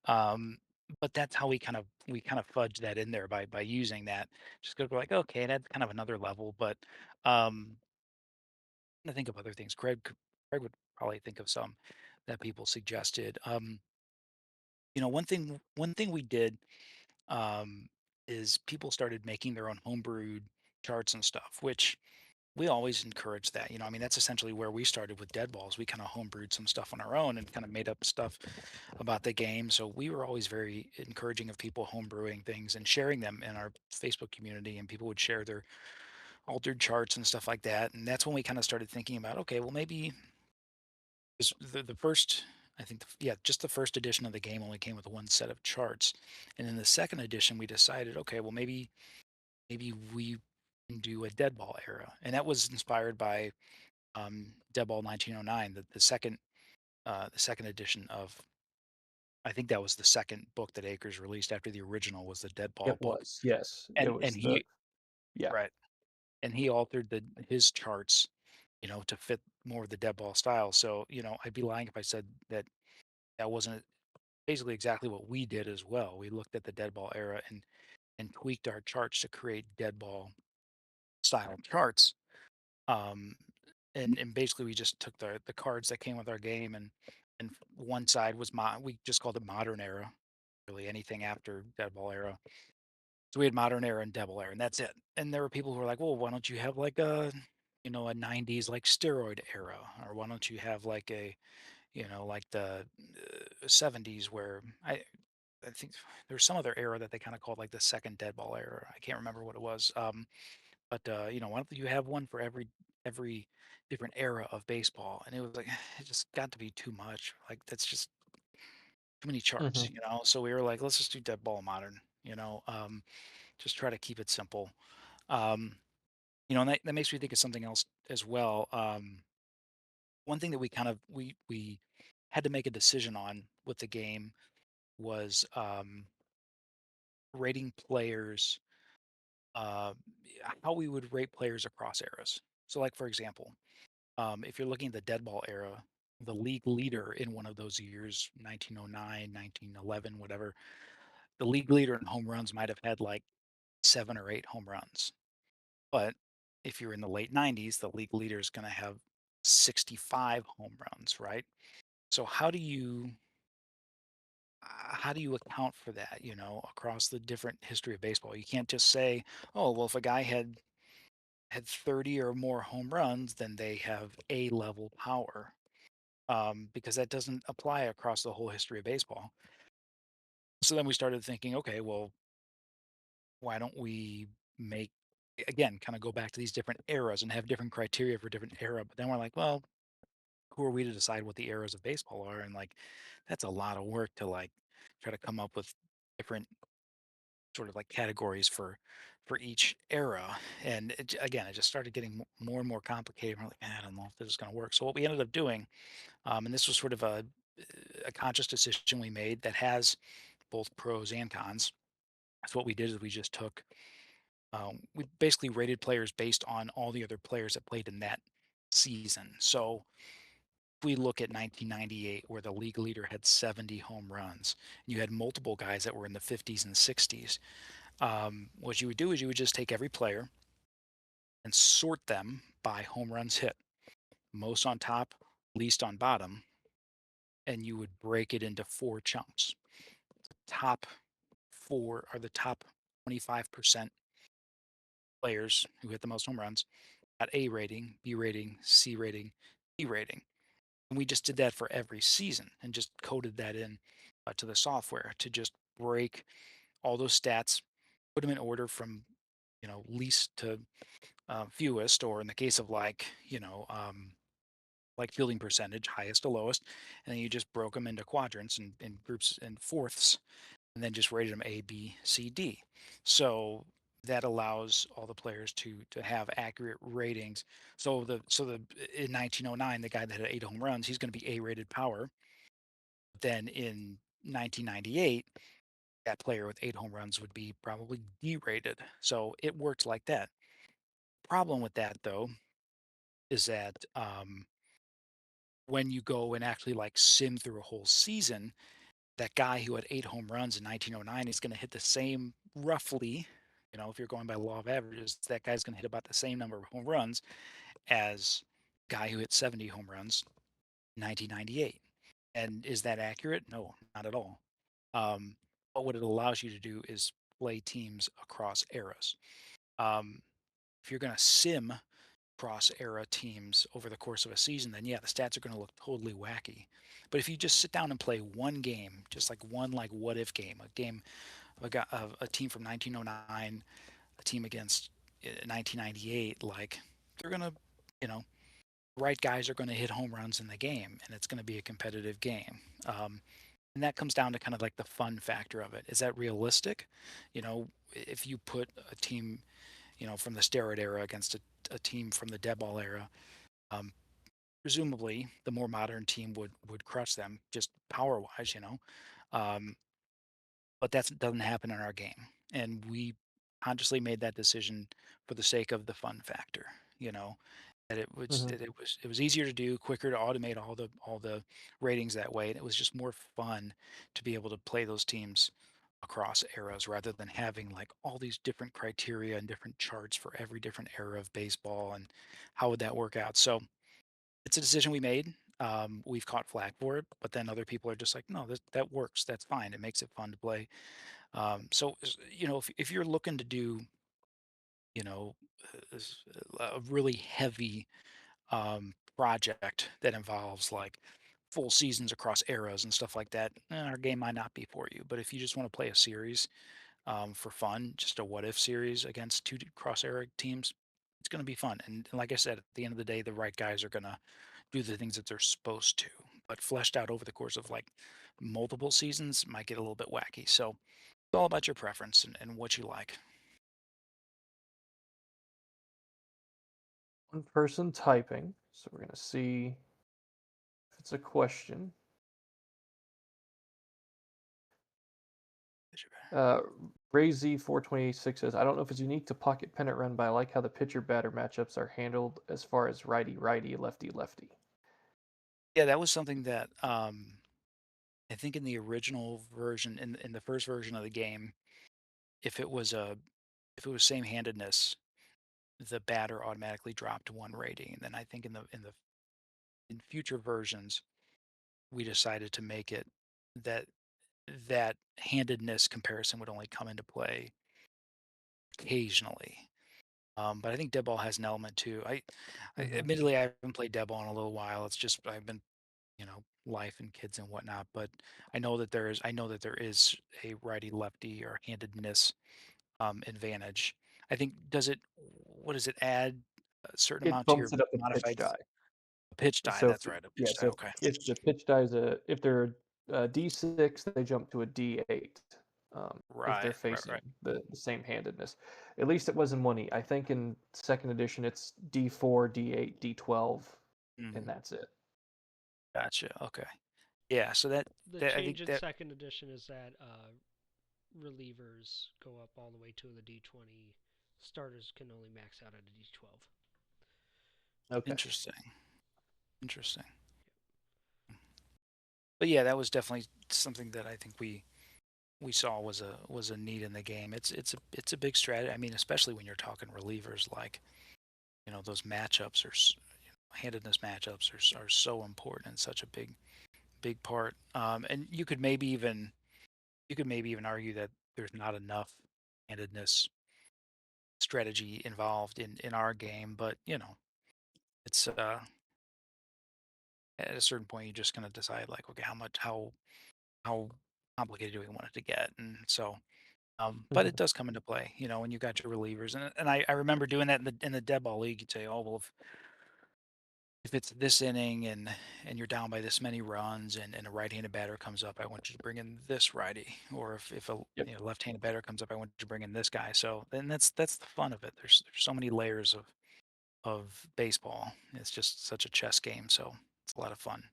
um, but that's how we kind of fudge that in there by using that. Just go like, okay, that's kind of another level, but I think of other things. Craig would probably think of some that people suggested. One thing we did um, is people started making their own homebrewed charts and stuff, which we always encourage that. I mean, that's essentially where we started with Deadballs. We kind of homebrewed some stuff on our own and kind of made up stuff about the game. So we were always very encouraging of people homebrewing things and sharing them in our Facebook community, and people would share their altered charts and stuff like that. And that's when we kind of started thinking about, okay, well, 'cause the first, I think, yeah, just the first edition of the game only came with one set of charts, and in the second edition, we decided, okay, well, maybe we can do a Deadball era, and that was inspired by Deadball 1909, the second edition of. I think that was the second book that Akers released after the original was the Deadball It book, was, yes. It and was the yeah. right, and he altered his charts, to fit more of the Deadball style. So, I'd be lying if I said that that wasn't basically exactly what we did as well. We looked at the Deadball era and tweaked our charts to create Deadball style charts. Um, and basically we just took the cards that came with our game, and one side was we just called it modern era, really anything after Deadball era. So we had modern era and Devil era, and that's it. And there were people who were like, "Well, why don't you have like a '90s like steroid era, or why don't you have like like the '70s where I think there's some other era that they kind of called like the second Deadball era. I can't remember what it was. But why don't you have one for every different era of baseball?" And it was like it just got to be too much. Like that's just too many charts, Mhm. So we were like, let's just do Deadball modern. Just try to keep it simple. Um, and that makes me think of something else as well. One thing that we kind of we had to make a decision on with the game was rating players, uh, how we would rate players across eras. So, like for example, if you're looking at the Deadball era, the league leader in one of those years, 1909, 1911, whatever, the league leader in home runs might have had like 7 or 8 home runs. But if you're in the late 90s, the league leader is going to have 65 home runs, right? So how do you account for that, across the different history of baseball? You can't just say, "Oh, well, if a guy had 30 or more home runs, then they have A level power." Because that doesn't apply across the whole history of baseball. So then we started thinking, okay, well, why don't we make, again, kind of go back to these different eras and have different criteria for different era? But then we're like, well, who are we to decide what the eras of baseball are? And like, that's a lot of work to like try to come up with different sort of like categories for each era. And again, it just started getting more and more complicated. We're like, "Man, I don't know if this is going to work." So what we ended up doing, and this was sort of a conscious decision we made that has both pros and cons. So what we did is we just took, we basically rated players based on all the other players that played in that season. So if we look at 1998, where the league leader had 70 home runs, and you had multiple guys that were in the 50s and 60s, what you would do is you would just take every player and sort them by home runs hit, most on top, least on bottom, and you would break it into 4 chunks. Top four are the top 25% players who hit the most home runs at A rating, B rating, C rating, D rating. And we just did that for every season and just coded that in to the software to just break all those stats, put them in order from least to fewest, or in the case of like fielding percentage, highest to lowest, and then you just broke them into quadrants and groups and fourths, and then just rated them A, B, C, D. So that allows all the players to have accurate ratings. So the in 1909, the guy that had 8 home runs, he's going to be A rated power. Then in 1998, that player with 8 home runs would be probably D rated. So it worked like that. Problem with that though is that when you go and actually like sim through a whole season, that guy who had 8 home runs in 1909 is going to hit the same roughly. If you're going by law of averages, that guy's going to hit about the same number of home runs as guy who hit 70 home runs in 1998. And is that accurate? No, not at all. But what it allows you to do is play teams across eras. Um, if you're going to sim cross era teams over the course of a season, then yeah, the stats are going to look totally wacky. But if you just sit down and play one game, just like one like what if game, a game of a team from 1909, a team against 1998, like they're gonna, you know, right guys are going to hit home runs in the game, and it's going to be a competitive game. And that comes down to kind of like the fun factor of it. Is that realistic? If you put a team, from the steroid era against a team from the dead ball era, um, presumably the more modern team would crush them just power wise. Um, but that doesn't happen in our game, and we consciously made that decision for the sake of the fun factor. That Hmm. it was easier to do, quicker to automate all the ratings that way, and it was just more fun to be able to play those teams across eras rather than having like all these different criteria and different charts for every different era of baseball and how would that work out. So it's a decision we made. We've caught flack for it, but then other people are just like, no, that works. That's fine. It makes it fun to play. If you're looking to do, you know, a really heavy project that involves like full seasons across eras and stuff like that, our game might not be for you. But if you just want to play a series for fun, just a what if series against two cross era teams, it's going to be fun. And like I said, at the end of the day, the right guys are going to do the things that they're supposed to. But fleshed out over the course of like multiple seasons might get a little bit wacky. So it's all about your preference and what you like. One person typing, so we're gonna see if it's a question. Uh, RayZ426 says, I don't know if it's unique to Pocket Pennant Run, but I like how the pitcher batter matchups are handled as far as righty righty, lefty lefty. Yeah, that was something that I think in the original version, in the first version of the game, if it was a if it was same handedness, the batter automatically dropped one rating. And then I think in future versions, we decided to make it that that handedness comparison would only come into play occasionally. But I think Deadball has an element too. Hmm. Admittedly, I haven't played Deadball in a little while. It's just I've been, life and kids and whatnot. But I know that there is a righty lefty or handedness advantage. I think what does it add a certain It amount to your bumps it up in pitch modified die. pitch die? So if, That's right, a yeah, pitch die. so Okay, if the pitch die is if they're a D6, they jump to a D8. If they're right. facing the same handedness. At least it was in 1E. I think in second edition it's D4, D8, D12, and Mm, that's it. gotcha. Okay, yeah. So that The that I change think in that second edition is that relievers go up all the way to the D20. Starters can only max out at a D12. Okay. interesting, interesting. But yeah, that was definitely something that I think we saw was a need in the game. It's a big strategy. I mean, especially when you're talking relievers, like those matchups handedness matchups are so important and such a big part. And you could maybe even argue that there's not enough handedness strategy involved in our game, but it's at a certain point you just gonna decide like, okay, how complicated do we want it to get, and so. But it Mhm. does come into play, when you got your relievers, and I remember doing that in the dead ball league. You'd say, "Oh well, if it's this inning and you're down by this many runs and a right-handed batter comes up, I want you to bring in this righty, or if a Yep. left-handed batter comes up, I want you to bring in this guy." So then that's the fun of it. There's so many layers of baseball. It's just such a chess game, so it's a lot of fun.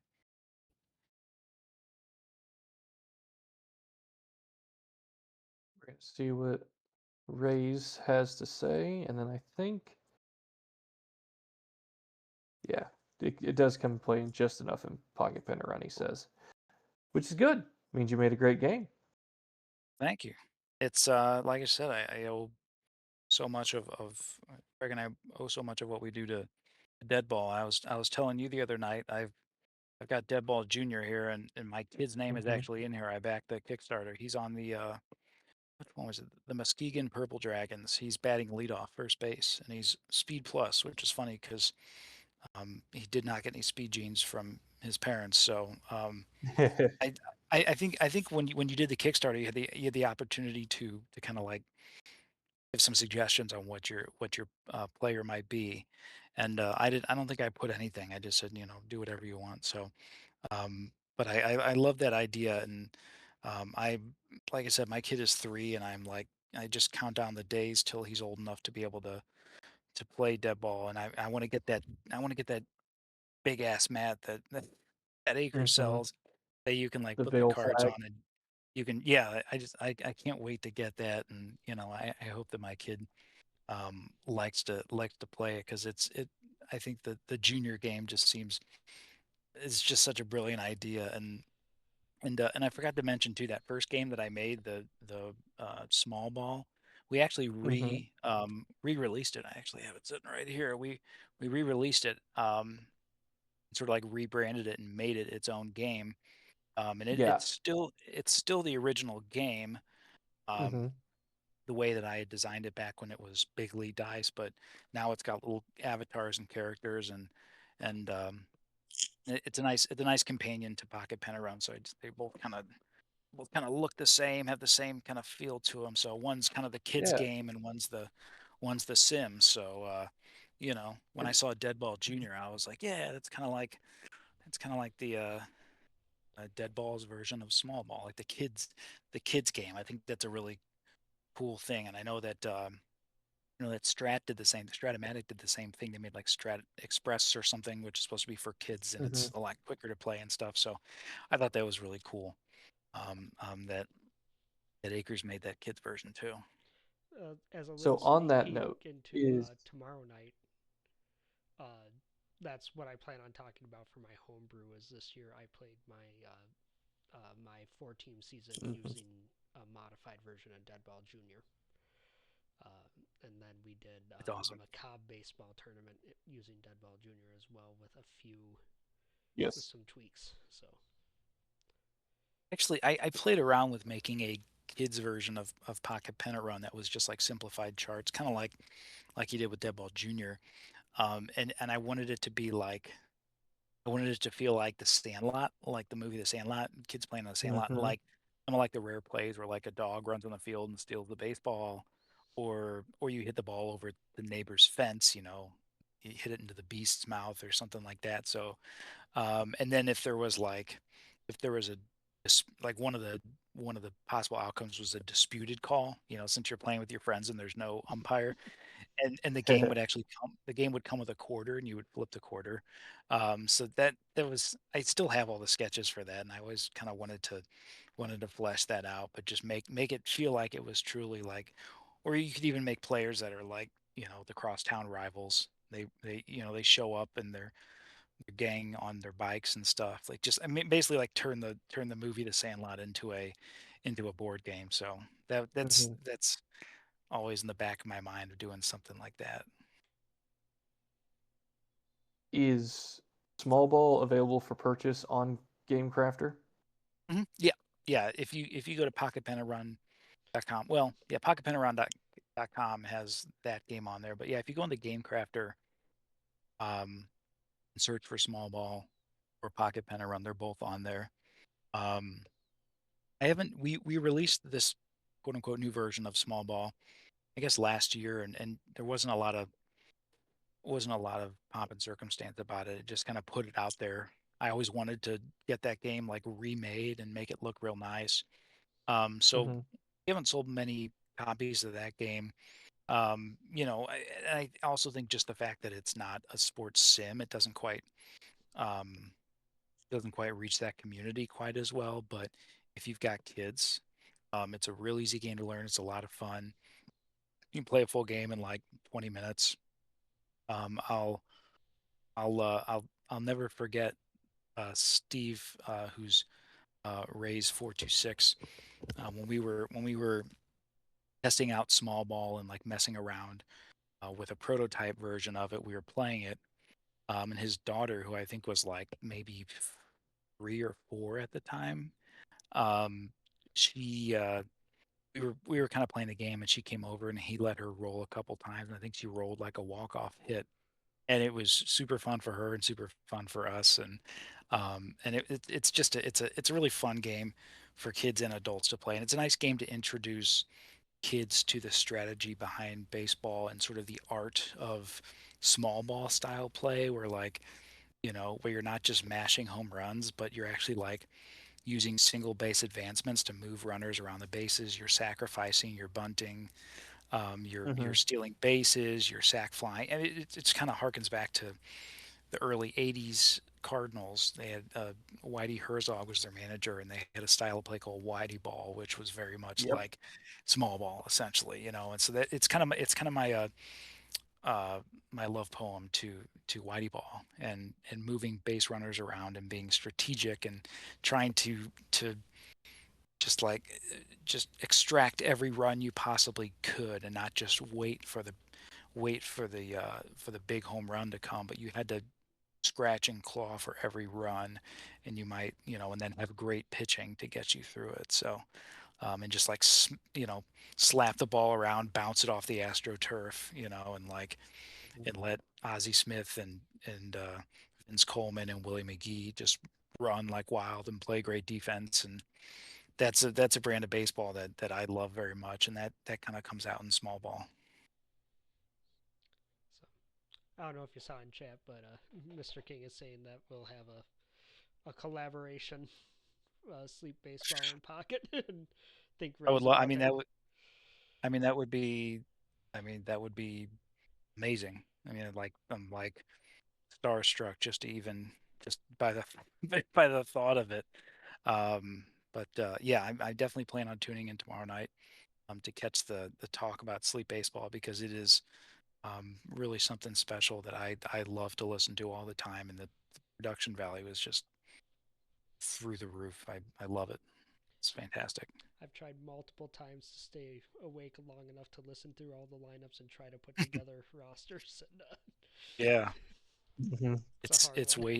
We're gonna see what Rays has to say, and then I think, yeah, it does come playing just enough in Pocket Pennant Run, he says, which is good. Means you made a great game. Thank you. It's like I said, I owe so much of Greg and I owe so much of what we do to Deadball. I was telling you the other night, I've got Deadball Junior here, and my kid's name is Hmm. actually in here. I backed the Kickstarter. He's on the which one was it? The Muskegon Purple Dragons. He's batting leadoff, first base, and he's speed plus, which is funny because he did not get any speed genes from his parents. So I, I think when you did the Kickstarter, you had the opportunity to kind of like give some suggestions on what your player might be, and I don't think I put anything. I just said, do whatever you want. So, but I love that idea, and I like I said, my kid is 3, and I just count down the days till he's old enough to be able to play dead ball, and I want to get that big ass mat that Acre Hmm. sells that you can like The put big the old cards flag. on, and you can, yeah, I can't wait to get that, and I hope that my kid likes to play it, because I think that the junior game just seems is just such a brilliant idea. And I forgot to mention too, that first game that I made, the small ball, we actually Hmm. re-released it. I actually have it sitting right here. We re-released it, sort of like rebranded it and made it its own game. And Yeah. it's still the original game, um, Hmm. the way that I had designed it back when it was Big League Dice, but now it's got little avatars and characters, and it's a nice companion to Pocket Panorama. So they both kind of look the same, have the same kind of feel to them. So one's kind of the kids Yeah. game, and one's the Sims. So when I It- saw Deadball Junior, I was like, yeah, that's kind of like the Deadball's version of Small Ball, like the kids game. I think that's a really cool thing, and I know that that Stratomatic did the same thing. They made like Strat Express or something, which is supposed to be for kids, and it's mhm. a lot quicker to play and stuff. So I thought that was really cool. That Acres made that kids version too. As a So little on sneak that peek note, into is tomorrow night, uh, that's what I plan on talking about for my homebrew. Is this year I played my 4-team season mhm, using a modified version of Deadball Junior. And then we did It's the awesome. Macabre baseball tournament using Deadball Junior as well, with yes. some tweaks. So Actually, I played around with making a kids version of Pocket Pennant Run that was just like simplified charts, kind of like you did with Deadball Junior. And I wanted it to be like I wanted it to feel like The Sandlot, like the movie The Sandlot, kids playing on The Sandlot, Hmm. like some of like the rare plays where like a dog runs on the field and steals the baseball, or you hit the ball over the neighbor's fence, you hit it into the beast's mouth or something like that. So, and then if there was like one of the possible outcomes was a disputed call, since you're playing with your friends and there's no umpire, and the game would come with a quarter, and you would flip the quarter. So that was I still have all the sketches for that, and I always kind of wanted to flesh that out, but just make it feel like it was truly like, or you could even make players that are like, the crosstown rivals. They show up in their gang on their bikes and stuff. Like, just, I mean, basically like turn the movie The Sandlot into a board game. So Hmm. that's always in the back of my mind of doing something like that. Is Small Ball available for purchase on Game Crafter? Yeah, yeah. If you go to pocketpenarun.com, well, yeah, pocketpenarun.com has that game on there. But yeah, if you go on the Game Crafter, and search for Small Ball or Pocket Pen and Run, they're both on there. Um, I haven't we released this quote unquote new version of Small Ball, I guess last year, and there wasn't a lot of pomp and circumstance about it. It just kind of put it out there. I always wanted to get that game like remade and make it look real nice. So Hmm. we haven't sold many copies of that game. I also think just the fact that it's not a sports sim, it um, doesn't quite reach that community quite as well. But if you've got kids, it's a real easy game to learn. It's a lot of fun. You can play a full game in like 20 minutes. Um, I'll I'll never forget Steve, who's Ray's 426. When we were testing out small ball and like messing around with a prototype version of it, we were playing it, and his daughter, who I think was like maybe 3 or 4 at the time, um, she we were kind of playing the game, and she came over, and he let her roll a couple times, and I think she rolled like a walk-off hit, and it was super fun for her and super fun for us. And it's just it's a really fun game for kids and adults to play, and it's a nice game to introduce kids to the strategy behind baseball and sort of the art of small ball style play where like, where you're not just mashing home runs, but you're actually like using single base advancements to move runners around the bases. You're sacrificing, you're bunting, you're Hmm. stealing bases, you're sack flying, and it's kind of harkens back to the early '80s Cardinals. They had Whitey Herzog was their manager, and they had a style of play called Whitey Ball, which was very much Yep. like small ball, essentially. And so that it's kind of uh, my love poem to Whitey Ball and moving base runners around and being strategic and trying to just like just extract every run you possibly could and not just wait for the big home run to come, but you had to scratch and claw for every run, and you might and then have great pitching to get you through it. So and just like slap the ball around, bounce it off the AstroTurf, and like and let Ozzie Smith and Vince Coleman and Willie McGee just run like wild and play great defense. And that's a brand of baseball that I love very much, and that kind of comes out in small ball. So I don't know if you saw in chat, but Mr. King is saying that we'll have a collaboration, sleep baseball in pocket, and think I would Ray's love. will I be mean there. that would. I mean that would be. I mean that would be amazing. I mean, I'm like starstruck just by the by the thought of it. But yeah, I definitely plan on tuning in tomorrow night to catch the talk about sleep baseball because it is really something special that I love to listen to all the time, and the production value is just through the roof. I love it. It's fantastic. I've tried multiple times to stay awake long enough to listen through all the lineups and try to put together rosters, and Yeah, Hmm. it's a hard it's one.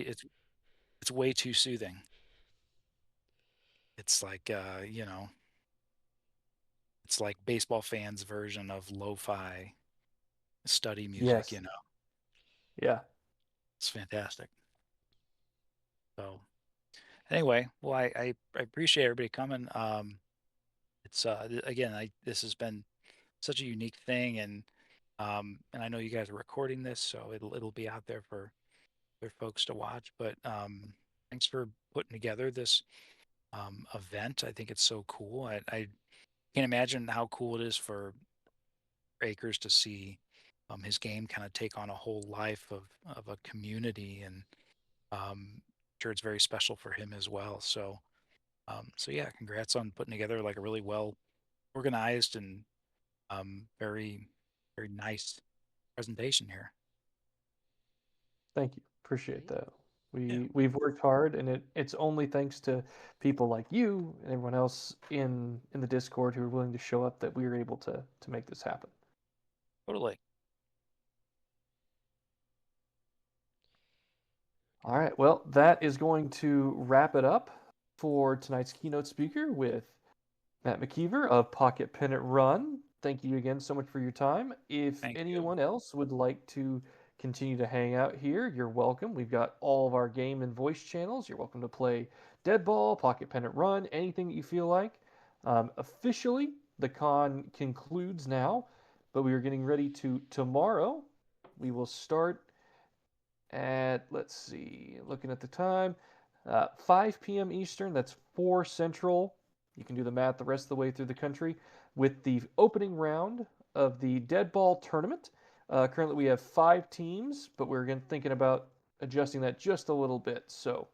it's way too soothing. It's like it's like baseball fans' version of lo-fi study music. Yes. Yeah. It's fantastic. So anyway, well, I appreciate everybody coming. It's again, this has been such a unique thing, and I know you guys are recording this, so it'll be out there for folks to watch. But thanks for putting together this event. I think it's so cool. I can't imagine how cool it is for Akers to see his game kind of take on a whole life of a community, and I'm sure it's very special for him as well. So yeah, congrats on putting together like a really well organized and very very nice presentation here. Thank you. Appreciate Right? that. Yeah, We've worked hard, and it's only thanks to people like you and everyone else in the Discord who are willing to show up that we were able to make this happen. totally. All right. Well, that is going to wrap it up for tonight's keynote speaker with Matt McKeever of Pocket Pennant Run. Thank you again so much for your time. If Thank you. anyone else would like to continue to hang out here, you're welcome. We've got all of our game and voice channels. You're welcome to play Deadball, Pocket Pennant Run, anything that you feel like. Officially, the con concludes now, but we are getting ready to tomorrow. We will start at, let's see, looking at the time, 5 p.m. Eastern. That's 4 Central. You can do the math the rest of the way through the country with the opening round of the Deadball tournament. Currently, we have 5 teams, but we're thinking about adjusting that just a little bit. So,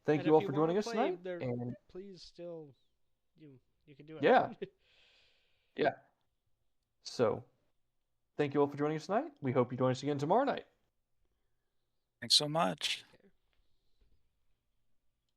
thank And you if all you for want to joining us play tonight. there, And please still you can do yeah, it. yeah. So, thank you all for joining us tonight. We hope you join us again tomorrow night. Thanks so much.